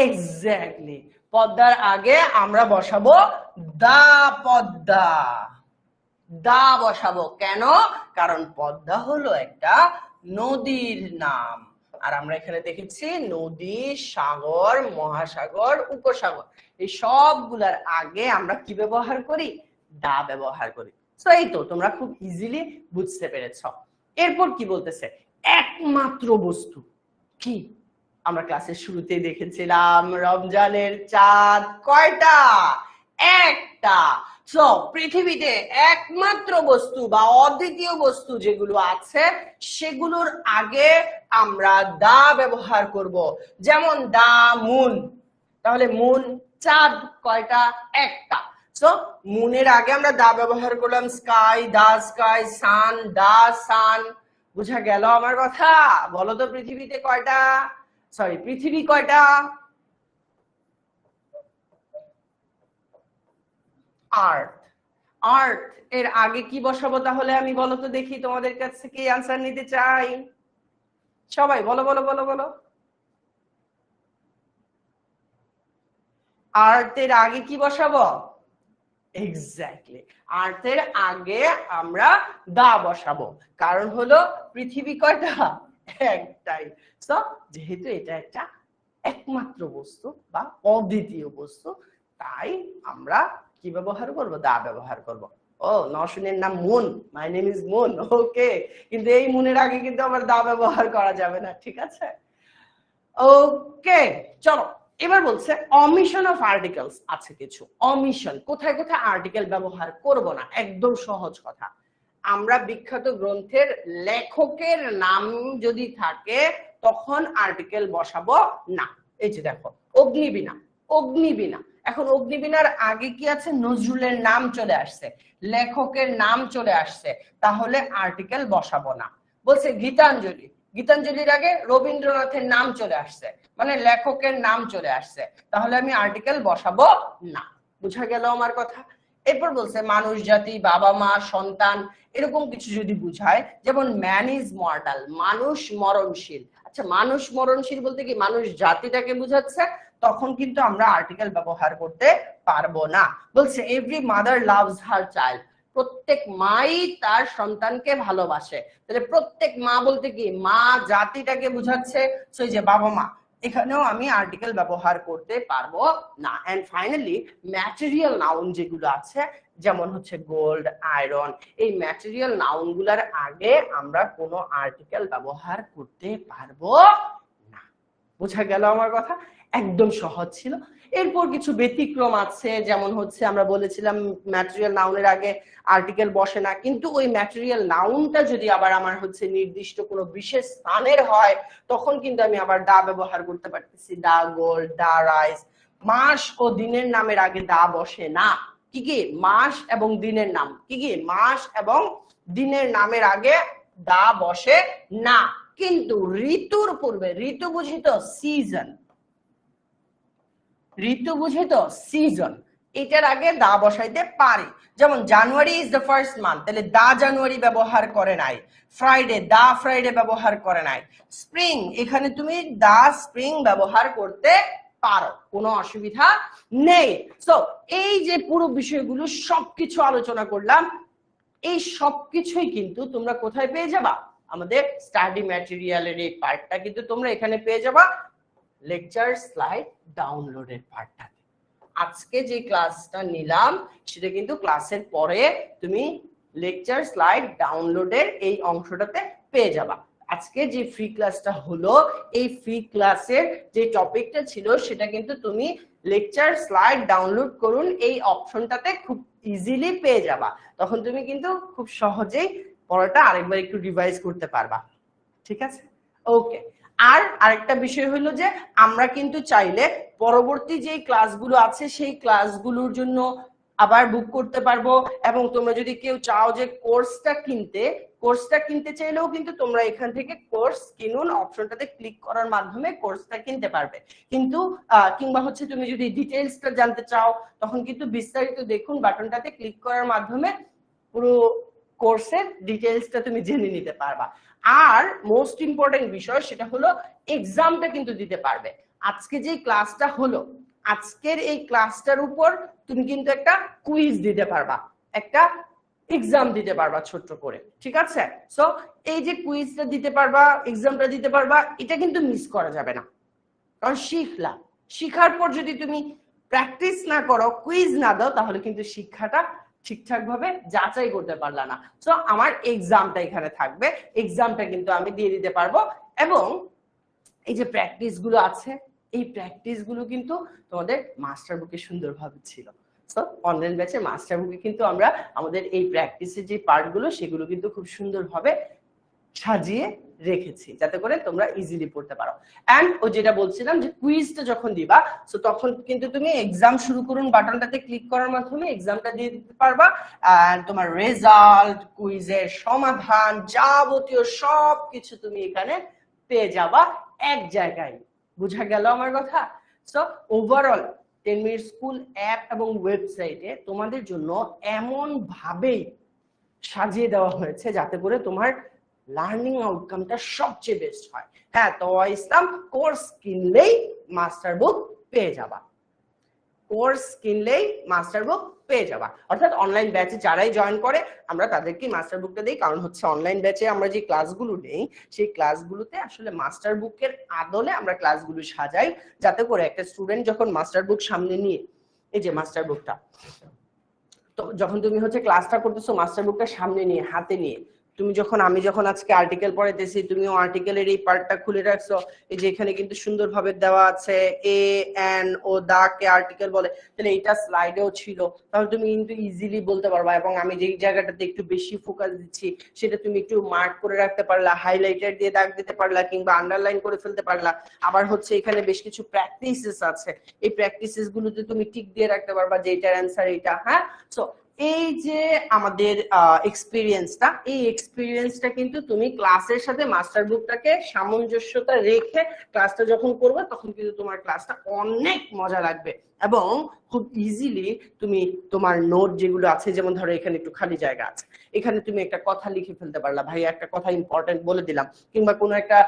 [SPEAKER 1] এক্স্যাক্টলি, পদ্মার আগে আমরা বসাবো দা পদ্মা। দা বসাবো কেন? কারণ পদ্মা হলো একটা নদীর নাম। আর আমরা এখানে দেখেছি নদী, সাগর, মহাসাগর, উপসাগর, এই সবগুলার আগে আমরা কি ব্যবহার করি? দা ব্যবহার করি। তো এই তো তোমরা খুব ইজিলি বুঝতে পেরেছ। এরপর কি বলতেছে? একমাত্র বস্তু কি? আমরা ক্লাসের শুরুতেই দেখেছিলাম রমজানের চাঁদ কয়টা? একটা। সো পৃথিবীতে একমাত্র বস্তু বা অদ্বিতীয় বস্তু যেগুলো আছে সেগুলোর আগে আমরা দা ব্যবহার করব। যেমন দা মুন, তাহলে মুন, চাঁদ কয়টা? একটা। সো মুনের আগে আমরা দা ব্যবহার করলাম, স্কাই, দা স্কাই, সান, দা সান। বুঝা গেল আমার কথা? বলো তো পৃথিবীতে কয়টা, সরি পৃথিবী কয়টা? আর্থ। আর্থ এর আগে কি বসাবো তাহলে আমি? বলো তো দেখি, তোমাদের কাছ থেকে আনসার নিতে চাই। সবাই বলো বলো বলো বলো। আর্থের আগে কি বসাবো? এক্স্যাক্টলি, আর্থের আগে আমরা দা বসাবো। কারণ হলো পৃথিবী কয়টা? একটাই। সো যেহেতু এটা একটা একমাত্র বস্তু বা অদ্বিতীয় বস্তু, তাই আমরা কি ব্যবহার করব? দা ব্যবহার করব। ও, নওশিনের নাম Moon, my name is Moon, okay, কিন্তু এই মুনের আগে কিন্তু আবার দা ব্যবহার করা যাবে না, ঠিক আছে? ওকে, চলো এবার বলছে অমিশন অফ আর্টিকেলস আছে কিছু। অমিশন, কোথায় কোথায় আর্টিকেল ব্যবহার করব না, একদম সহজ কথা। আমরা বিখ্যাত গ্রন্থের লেখকের নাম যদি থাকে তখন আর্টিকেল বসাবো না। এই যে দেখো, অগ্নিবীণা, অগ্নিবীণা। এখন অগ্নিবীণার আগে কি আছে? নজরুলের নাম চলে আসছে, লেখকের নাম চলে আসছে, তাহলে আর্টিকেল বসাবো না। বলছে গীতাঞ্জলি, গীতাঞ্জলির আগে রবীন্দ্রনাথের নাম চলে আসছে, মানে লেখকের নাম চলে আসছে, তাহলে আমি আর্টিকেল বসাবো না। বুঝা গেল আমার কথা? এরপর বলছে মানুষ জাতি, বাবা মা, সন্তান, এরকম কিছু যদি বুঝায়, যেমন ম্যান ইজ মর্টাল, মানুষ মরণশীল। আচ্ছা, মানুষ মরণশীল বলতে কি মানুষ জাতিটাকে বুঝাচ্ছে, তখন কিন্তু আমরা আর্টিকেল ব্যবহার করতে পারবো না। বলছে every mother loves her child, প্রত্যেক মাই তার সন্তানকে ভালোবাসে। তাহলে প্রত্যেক মা বলতে কি মা জাতিটাকে বুঝাচ্ছে, সেই যে বাবা মা, এখানেও আমি আর্টিকেল ব্যবহার করতে পারবো না। এন্ড ফাইনালি ম্যাটেরিয়াল নাউন যেগুলো আছে, যেমন হচ্ছে গোল্ড, আয়রন, এই ম্যাটেরিয়াল নাউন গুলার আগে আমরা কোনো আর্টিকেল ব্যবহার করতে পারবো না। বোঝা গেল আমার কথা? একদম সহজ ছিল। এরপর কিছু ব্যতিক্রম আছে, যেমন হচ্ছে আমরা বলেছিলাম ম্যাটেরিয়াল নাউনের আগে আর্টিকেল বসে না, কিন্তু ওই ম্যাটেরিয়াল নাউনটা যদি আবার আমার হচ্ছে নির্দিষ্ট কোনো বিশেষ স্থানের হয় তখন কিন্তু আমি আবার দা ব্যবহার করতে পারতেছি। দা গোল্ড, দা রাইস। মাস ও দিনের নামের আগে দা বসে না। কি কি? মাস এবং দিনের নাম। কি কি? মাস এবং দিনের নামের আগে দা বসে না। কিন্তু ঋতুর পূর্বে, ঋতু বুঝি তো সিজন, ঋতু বুঝে তো সিজন, এটার আগে দা বসাইতে পারি। যেমন January is the first month, তাহলে দা জানুয়ারি ব্যবহার করে নাই। ফ্রাইডে, দা ফ্রাইডে ব্যবহার করে নাই। স্প্রিং, এখানে তুমি দা স্প্রিং ব্যবহার করতে পারো, কোনো অসুবিধা নেই। সো এই যে পুরো বিষয়গুলো সবকিছু আলোচনা করলাম, এই সবকিছুই কিন্তু তোমরা কোথায় পেয়ে যাবা? আমাদের স্টাডি ম্যাটেরিয়ালের এই পার্টটা কিন্তু তোমরা এখানে পেয়ে যাবা, লেকচার স্লাইড ডাউনলোডের পার্টটাতে। আজকে যে ক্লাসটা নিলাম সেটা কিন্তু ক্লাসের পরে তুমি লেকচার স্লাইড ডাউনলোডের এই অংশটাতে পেয়ে যাবা। আজকে যে ফ্রি ক্লাসটা হলো, এই ফ্রি ক্লাসের যে টপিকটা ছিল সেটা কিন্তু তুমি লেকচার স্লাইড ডাউনলোড করুন এই অপশনটাতে খুব ইজিলি পেয়ে যাবা। তখন তুমি কিন্তু খুব সহজেই পড়াটা আরেকবার একটু রিভাইজ করতে পারবা। ঠিক আছে? ওকে, আর আরেকটা বিষয় হলো যে আমরা কিন্তু চাইলে পরবর্তী যে ক্লাসগুলো আছে সেই ক্লাসগুলোর জন্য আবার বুক করতে পারবো, এবং তোমরা যদি কেউ চাও যে কোর্সটা কিনতে চাইলেও কিন্তু তোমরা এখান থেকে কোর্স কিনুন অপশনটাতে ক্লিক করার মাধ্যমে কোর্সটা কিনতে পারবে। কিন্তু কিংবা হচ্ছে তুমি যদি ডিটেইলসটা জানতে চাও তখন কিন্তু বিস্তারিত দেখুন বাটনটাতে ক্লিক করার মাধ্যমে পুরো কোর্সের ডিটেইলসটা তুমি জেনে নিতে পারবা। আর মোস্ট ইম্পর্টেন্ট বিষয় সেটা হলো এক্সামটা কিন্তু দিতে পারবে। আজকে যে ক্লাসটা হলো, আজকের এই ক্লাসটার উপর তুমি কিন্তু একটা কুইজ দিতে পারবা, একটা এক্সাম দিতে পারবা ছোট্ট করে, ঠিক আছে? সো এই যে কুইজটা দিতে পারবা, এক্সামটা দিতে পারবা, এটা কিন্তু মিস করা যাবে না। কারণ শিখার পর যদি তুমি প্র্যাকটিস না করো, কুইজ না দাও, তাহলে কিন্তু শিক্ষাটা ঠিকঠাক ভাবে যাচাই করতে পারলা না। সো আমার এক্সামটা এখানে থাকবে, এক্সামটা কিন্তু আমি দিয়ে দিতে পারবো। এবং এই যে প্র্যাকটিস গুলো আছে, এই প্র্যাকটিস গুলো কিন্তু তোমাদের মাস্টার বুকে সুন্দরভাবে ছিল। সো অনলাইন ব্যাচে মাস্টার বুকে কিন্তু আমরা আমাদের এই প্র্যাকটিসের যে পার্ট গুলো সেগুলো কিন্তু খুব সুন্দরভাবে সাজিয়ে রেখেছি যাতে করে তোমরা ইজিলি পড়তে পারো। এন্ড ও যেটা বলছিলাম যে কুইজটা যখন দিবা, সো তখন কিন্তু তুমি এক্সাম শুরু করুন বাটনটাতে ক্লিক করার মাধ্যমে এক্সামটা দিয়ে দিতে পারবা। এন্ড তোমার রেজাল্ট, কুইজের সমাধান, যাবতীয় সবকিছু তুমি এখানে পেয়ে যাবা এক জায়গায়। বুঝা গেল আমার কথা? So overall 10 minute school app এবং ওয়েবসাইটে তোমাদের জন্য এমন ভাবেই সাজিয়ে দেওয়া হয়েছে যাতে করে তোমার লার্নিং আউটকামটা সবচেয়ে বেস্ট হয়। হ্যাঁ, তো ইসলাম কোর্স কিনলেই মাস্টার বুক পেয়ে যাবা, কোর্স কিনলেই মাস্টার বুক পেয়ে যাবা। অর্থাৎ অনলাইন ব্যাচে যারাই জয়েন করে আমরা তাদেরকে মাস্টার বুকটা দিই, কারণ হচ্ছে অনলাইন ব্যাচে আমরা যে ক্লাসগুলো নেই সেই ক্লাসগুলোতে আসলে মাস্টার বুকের আদলে আমরা ক্লাসগুলো সাজাই যাতে করে একটা স্টুডেন্ট যখন মাস্টার বুক সামনে নিয়ে, এই যে মাস্টার বুকটা, তো যখন তুমি হচ্ছে ক্লাসটা করতেছো মাস্টার বুকটা সামনে নিয়ে হাতে নিয়ে, তুমি যখন আমি যখন আজকে আর্টিকেল পড়াইতেছি তুমিও আর্টিকেলের এই পার্টটা খুলে রাখছো, এই যে এখানে কিন্তু সুন্দরভাবে দেওয়া আছে এ এন ও দা কে আর্টিকেল বলে, তাহলে এটা স্লাইডেও ছিল, তাহলে তুমি কিন্তু ইজিলি বলতে পারবা। এবং আমি যেই জায়গাটাতে একটু বেশি ফোকাস দিচ্ছি সেটা তুমি একটু মার্ক করে রাখতে পারলা, হাইলাইটার দিয়ে দাগ দিতে পারলা কিংবা আন্ডারলাইন করে ফেলতে পারলা। আবার হচ্ছে এখানে বেশ কিছু প্র্যাকটিসেস আছে, এই প্র্যাকটিসেস গুলোতে তুমি টিক দিয়ে রাখতে পারবা যে এটার অ্যান্সার এটা। হ্যাঁ, সো এই যে আমাদের এক্সপিরিয়েন্সটা, এই এক্সপিরিয়েন্সটা কিন্তু তুমি ক্লাসের সাথে মাস্টার বুকটাকে সামঞ্জস্যতা রেখে ক্লাসটা যখন করবে তখন কিন্তু তোমার ক্লাসটা অনেক মজা লাগবে এবং খুব ইজিলি তুমি তোমার নোট যেগুলো আছে, যেমন ধরো এখানে একটু খালি জায়গা আছে, এখানে তুমি একটা কথা লিখে ফেলতে পারলা, ভাই একটা কথা ইম্পর্টেন্ট বলে দিলাম, কিংবা কোনো একটা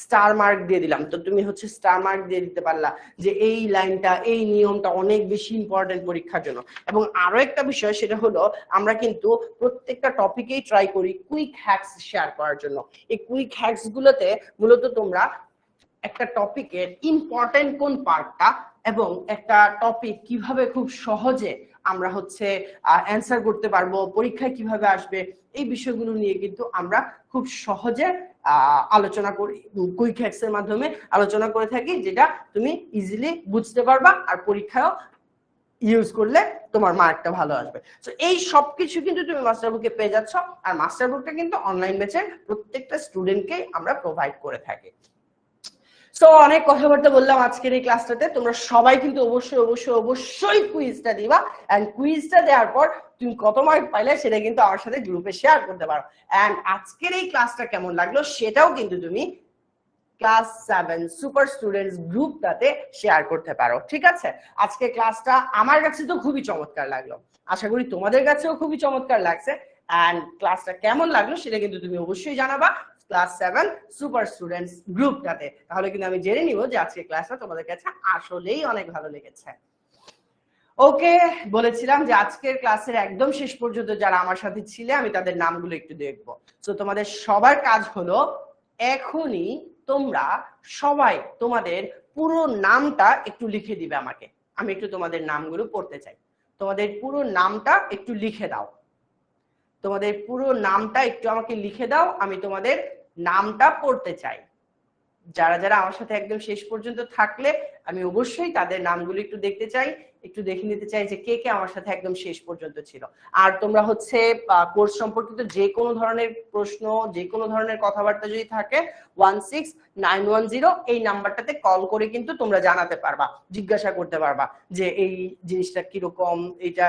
[SPEAKER 1] স্টার মার্ক দিয়ে দিলাম, তো তুমি হচ্ছে স্টার মার্ক দিয়ে দিতে পারলা যে এই লাইনটা, এই নিয়মটা অনেক বেশি ইম্পর্টেন্ট পরীক্ষার জন্য। এবং আরো একটা বিষয় সেটা হলো আমরা কিন্তু প্রত্যেকটা টপিকেই ট্রাই করি কুইক হ্যাকস শেয়ার করার জন্য। এই কুইক হ্যাকস গুলোতে মূলত তোমরা একটা টপিকের ইম্পর্টেন্ট কোন পার্টটা এবং একটা টপিক কিভাবে খুব সহজে আমরা হচ্ছে অ্যান্সার করতে পারবো, পরীক্ষায় কিভাবে আসবে, এই বিষয়গুলো নিয়ে কিন্তু আমরা খুব সহজে আলোচনা করি, কুইক হ্যাকস এর মাধ্যমে আলোচনা করে থাকি, যেটা তুমি ইজিলি বুঝতে পারবা আর পরীক্ষায়ও ইউজ করলে তোমার মার্কটা ভালো আসবে। তো এই সবকিছু কিন্তু তুমি মাস্টার বুকে পেয়ে যাচ্ছ, আর মাস্টার বুকটা কিন্তু অনলাইন ব্যাচের প্রত্যেকটা স্টুডেন্টকে আমরা প্রোভাইড করে থাকি। সো অনেক কথাবার্তা বললাম আজকের এই ক্লাসটাতে, তোমরা সবাই কিন্তু অবশ্যই অবশ্যই অবশ্যই কুইজটা দিবা, এন্ড কুইজটা দেওয়ার পর তুমি কত মার্ক পাইলে সেটা কিন্তু আমার সাথে গ্রুপে শেয়ার করতে পারো। এন্ড আজকের এই ক্লাসটা কেমন লাগলো সেটাও কিন্তু তুমি ক্লাস 7 সুপার স্টুডেন্টস গ্রুপটাতে শেয়ার করতে পারো, ঠিক আছে? আজকে ক্লাসটা আমার কাছে তো খুবই চমৎকার লাগলো, আশা করি তোমাদের কাছেও খুবই চমৎকার লাগছে। এন্ড ক্লাসটা কেমন লাগলো সেটা কিন্তু তুমি অবশ্যই জানাবা ক্লাস 7 সুপার স্টুডেন্টস গ্রুপটাতে, তাহলে কিন্তু আমি জেনে নিব যে আজকে ক্লাসটা তোমাদের কাছে আসলেই অনেক ভালো লেগেছে। ওকে, বলেছিলাম যে আজকের ক্লাসের একদম শেষ পর্যন্ত যারা আমার সাথে ছিলে আমি তাদের নামগুলো একটু দেখবো। তো তোমাদের সবার কাজ হলো এখনই তোমরা সবাই তোমাদের পুরো নামটা একটু লিখে দিবে আমাকে, আমি একটু তোমাদের নামগুলো পড়তে চাই। তোমাদের পুরো নামটা একটু লিখে দাও, তোমাদের পুরো নামটা একটু আমাকে লিখে দাও, আমি তোমাদের নামটা পড়তে চাই। যারা যারা আমার সাথে একদম শেষ পর্যন্ত থাকলে আমি অবশ্যই তাদের নামগুলো একটু দেখতে চাই, একটু দেখে নিতে চাই যে কে কে আমার সাথে একদম শেষ পর্যন্ত ছিল। আর তোমরা হচ্ছে কোর্স সম্পর্কিত যে কোনো ধরনের প্রশ্ন, যে কোনো ধরনের কথাবার্তা যদি থাকে 16910 এই নাম্বারটাতে কল করে কিন্তু তোমরা জানাতে পারবা, জিজ্ঞাসা করতে পারবা যে এই জিনিসটা কিরকম, এটা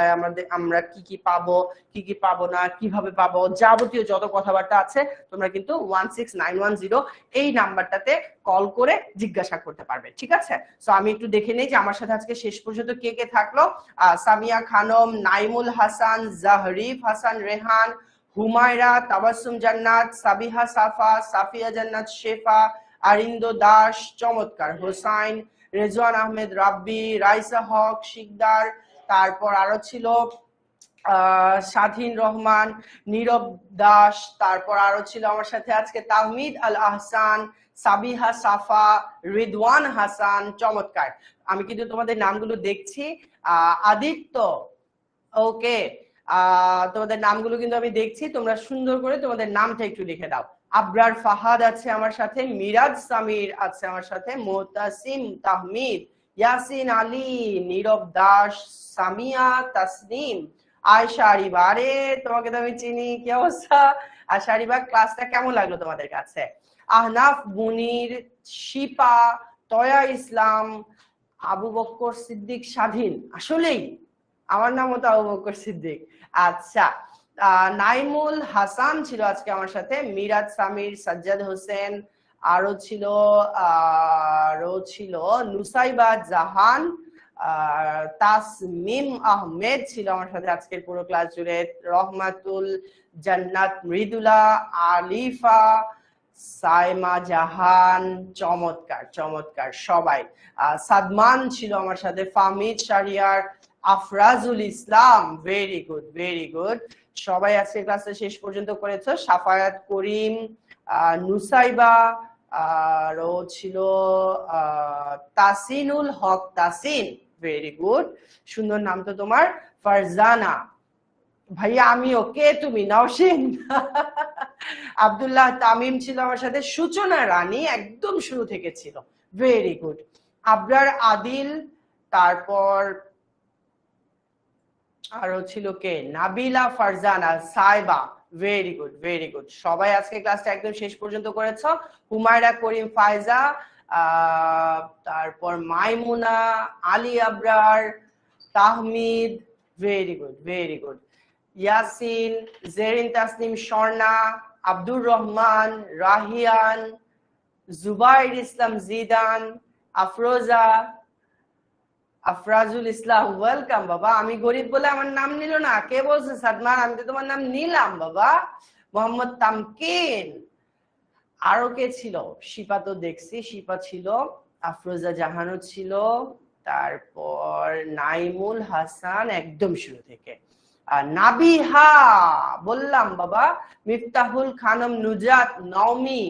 [SPEAKER 1] আমরা কি কি পাবো, কি কি পাবো না, কিভাবে পাবো, যাবতীয় যত কথাবার্তা আছে তোমরা কিন্তু 16910 এই নাম্বারটাতে কল করে জিজ্ঞাসা করতে পারবে, ঠিক আছে? সো আমি একটু দেখে নেই যে আমার সাথে আজকে শেষ পর্যন্ত কে কে থাকলো। সামিয়া খানম, নাইমুল হাসান, জাহরিফ হাসান রেহান, হুমায়রা, তাবাসসুম জান্নাত, সাবিহা সাফা, সাফিয়া জান্নাত শেফা, আরিন্দ দাস, চমৎকার, হোসাইন, রেজওয়ান আহমেদ রাব্বি, রাইসা হক শিকদার, তারপর আরো ছিল স্বাধীন রহমান, নীরব দাস, তারপর আরো ছিল আমার সাথে আজকে তাহমিদ আল আহসান, সাবিহা সাফা, রিদওয়ান হাসান, চমৎকার। আমি কিন্তু তোমাদের নামগুলো দেখছি। আদিত্য, ওকে, তোমাদের নামগুলো কিন্তু আমি দেখছি, তোমরা সুন্দর করে তোমাদের নামটা একটু লিখে দাও। আবরার ফাহাদ আছে আমার সাথে, মিরাজ সামির আছে আমার সাথে, মুতাসিম তাহমিদ, ইয়াসিন আলী, নীরব দাস, সামিয়া তাসনিম, আয়শা আরিবা। আরে তোমাকে তো আমি চিনি, কি অবস্থা আয়শা আরিবা? ক্লাসটা কেমন লাগলো তোমাদের কাছে? আহনাফ মুনির, শিপা, তয়া ইসলাম, আবু বকর সিদ্দিক স্বাধীন, আসলেই আমার নামও তো আবু বকর সিদ্দিক। আচ্ছা, নাইমুল হাসান ছিল আজকে আমার সাথে, মিরাজ সামির, সাজ্জাদ হোসেন, আরো ছিল নুসাইবা জাহান, তাসমিম আহমেদ ছিল আমার সাথে আজকের পুরো ক্লাস জুড়ে, রহমাতুল জান্নাত মৃদুলা, আলিফা, সাইমা জাহান, চমৎকার চমৎকার সবাই। সাদমান ছিল আমার সাথে, ফাহমিদ শাহরিয়ার, আফরাজুল ইসলাম, ভেরি গুড ভেরি গুড, সবাই আজকে ক্লাসে শেষ পর্যন্ত করেছো। সাফায়াত করিম, নুসাইবা, আরো ছিল তাসিনুল হক তাসিন, ভেরি গুড, সুন্দর নাম তো তোমার। ফারজানা, ভাইয়া আমিও, কে তুমি? নওশিন। আব্দুল্লাহ তামিম ছিল আমার সাথে, সূচনা রানী একদম শুরু থেকে ছিল, ভেরি গুড। আবরার আদিল, তারপর আরো ছিল কে? Nabila Farzana, Saiba, very good very good, সবাই আজকে ক্লাসটা একদম শেষ পর্যন্ত করেছো। হুমায়রা করিম ফায়জা, তারপর Maimuna, Ali Abrar, Tahmid, very good very good, Yasin, Zerin Tasnim Swarna, Abdur Rahman, Rahiyan, Zubair Islam Zidan, Afroza, Afrazul Islam, welcome বাবা। আমি গরিব বলে আমার নাম নিল না? কে বলছে সাদমান? আমি তো তোমার নাম নিলাম বাবা। মোহাম্মদ তামকিন, আরো কে ছিল? শিপা তো দেখছি, শিপা ছিল, আফরোজা জাহানও ছিল, তারপর নাইমুল হাসান একদম শুরু থেকে, নাবিহা বললাম বাবা, মিফতাহুল খানম, নুজাত, নওমি,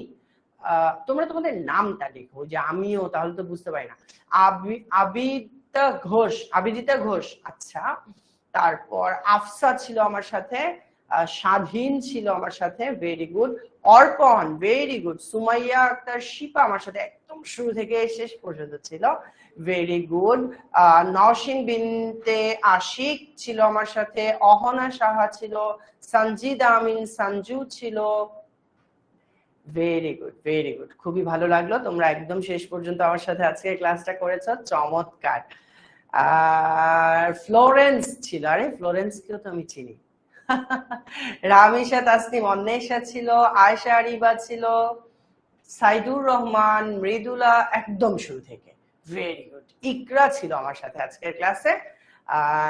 [SPEAKER 1] তোমরা তোমাদের নামটা লিখো, যে আমিও তাহলে তো বুঝতে পারি না। আবিদিতা ঘোষ, আচ্ছা, তারপর আফসা ছিল আমার সাথে, স্বাধীন ছিল আমার সাথে, ভেরি গুড, অর্পণ, ভেরি গুড, সুমাইয়া আক্তার শিপা আমার সাথে একদম শুরু থেকে শেষ পর্যন্ত ছিল, ভেরি গুড, নওশিন বিনতে আশিক ছিল আমার সাথে, অহনা সাহা ছিল, সঞ্জিদ আমিন সঞ্জু ছিল, ভেরি গুড ভেরি গুড, খুবই ভালো লাগলো, তোমরা একদম শেষ পর্যন্ত আমার সাথে আজকে ক্লাসটা করেছো, চমৎকার। আর ফ্লোরেন্স ছিল, আরে ফ্লোরেন্স কেও তো আমি চিনি। রামিশা তাসনিম, অন্বেষা ছিল, আয়শা আরিবা ছিল, সাইদুর রহমান, মৃদুলা একদম শুরু থেকে, ভেরি গুড, ইকরা ছিল আমার সাথে আজকের ক্লাসে,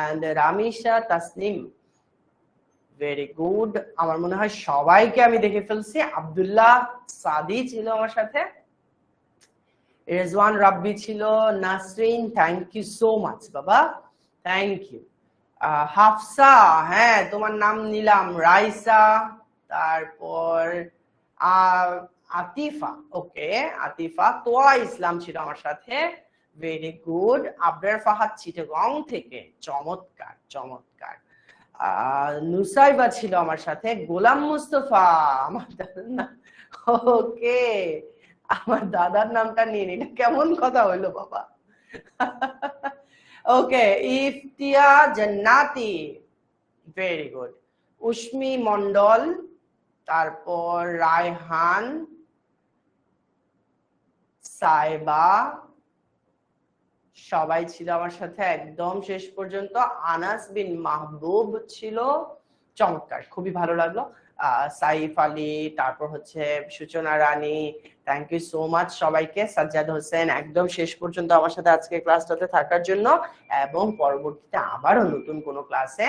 [SPEAKER 1] and Ramisha Tasnim, very good, আমার মনে হয় সবাইকে আমি দেখে ফেলছি। আব্দুল্লাহ সাদি ছিল আমার সাথে, রেজওয়ান রাব্বি ছিল, Nasrin, thank you so much বাবা, থ্যাংক ইউ। হাফসা, হ্যাঁ তোমার নাম নিলাম, রাইসা, তারপর আতিফা, ওকে আতিফা, তোয়া ইসলাম ছিল আমার সাথে, ভেরি গুড, আবরার ফাহাদ চিটাগং থেকে, চমৎকার চমৎকার, নুসাইবা ছিল আমার সাথে, গোলাম মুস্তফা, আমার দাদার নাম, ওকে আমার দাদার নামটা নিয়ে নিলে কেমন কথা হইলো বাবা, ওকে, ইফতিয়া জান্নাতি, ভেরি গুড। উষ্মি মন্ডল, তারপর রায়হান, সাইবা, সবাই ছিল আমার সাথে একদম শেষ পর্যন্ত। আনাস বিন মাহবুব ছিল, চমৎকার, খুবই ভালো লাগলো। সাইফ আলী, তারপর হচ্ছে সূচনা রানী, থ্যাংক ইউ সো মাচ সবাইকে। সাজ্জাদ হোসেন একদম শেষ পর্যন্ত আমার সাথে আজকে ক্লাসটাতে থাকার জন্য, এবং পরবর্তীতে আবারও নতুন কোনো ক্লাসে।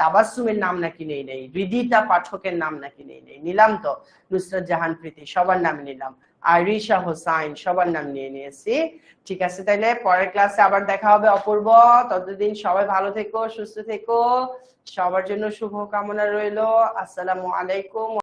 [SPEAKER 1] তাবাসসুমের নাম নাকি নেই, হৃদিতা পাঠকের নাম নাকি নেই, নিলাম তো। নুসরাত জাহান প্রীতি, সবার নাম নিলাম। আরিশা হোসাইন, সবার নাম নিয়ে নিয়েছি। ঠিক আছে, তাইলে পরের ক্লাসে আবার দেখা হবে অপূর্ব। ততদিন সবাই ভালো থেকো, সুস্থ থেকো, সবার জন্য শুভ কামনা রইলো। আসসালামু আলাইকুম।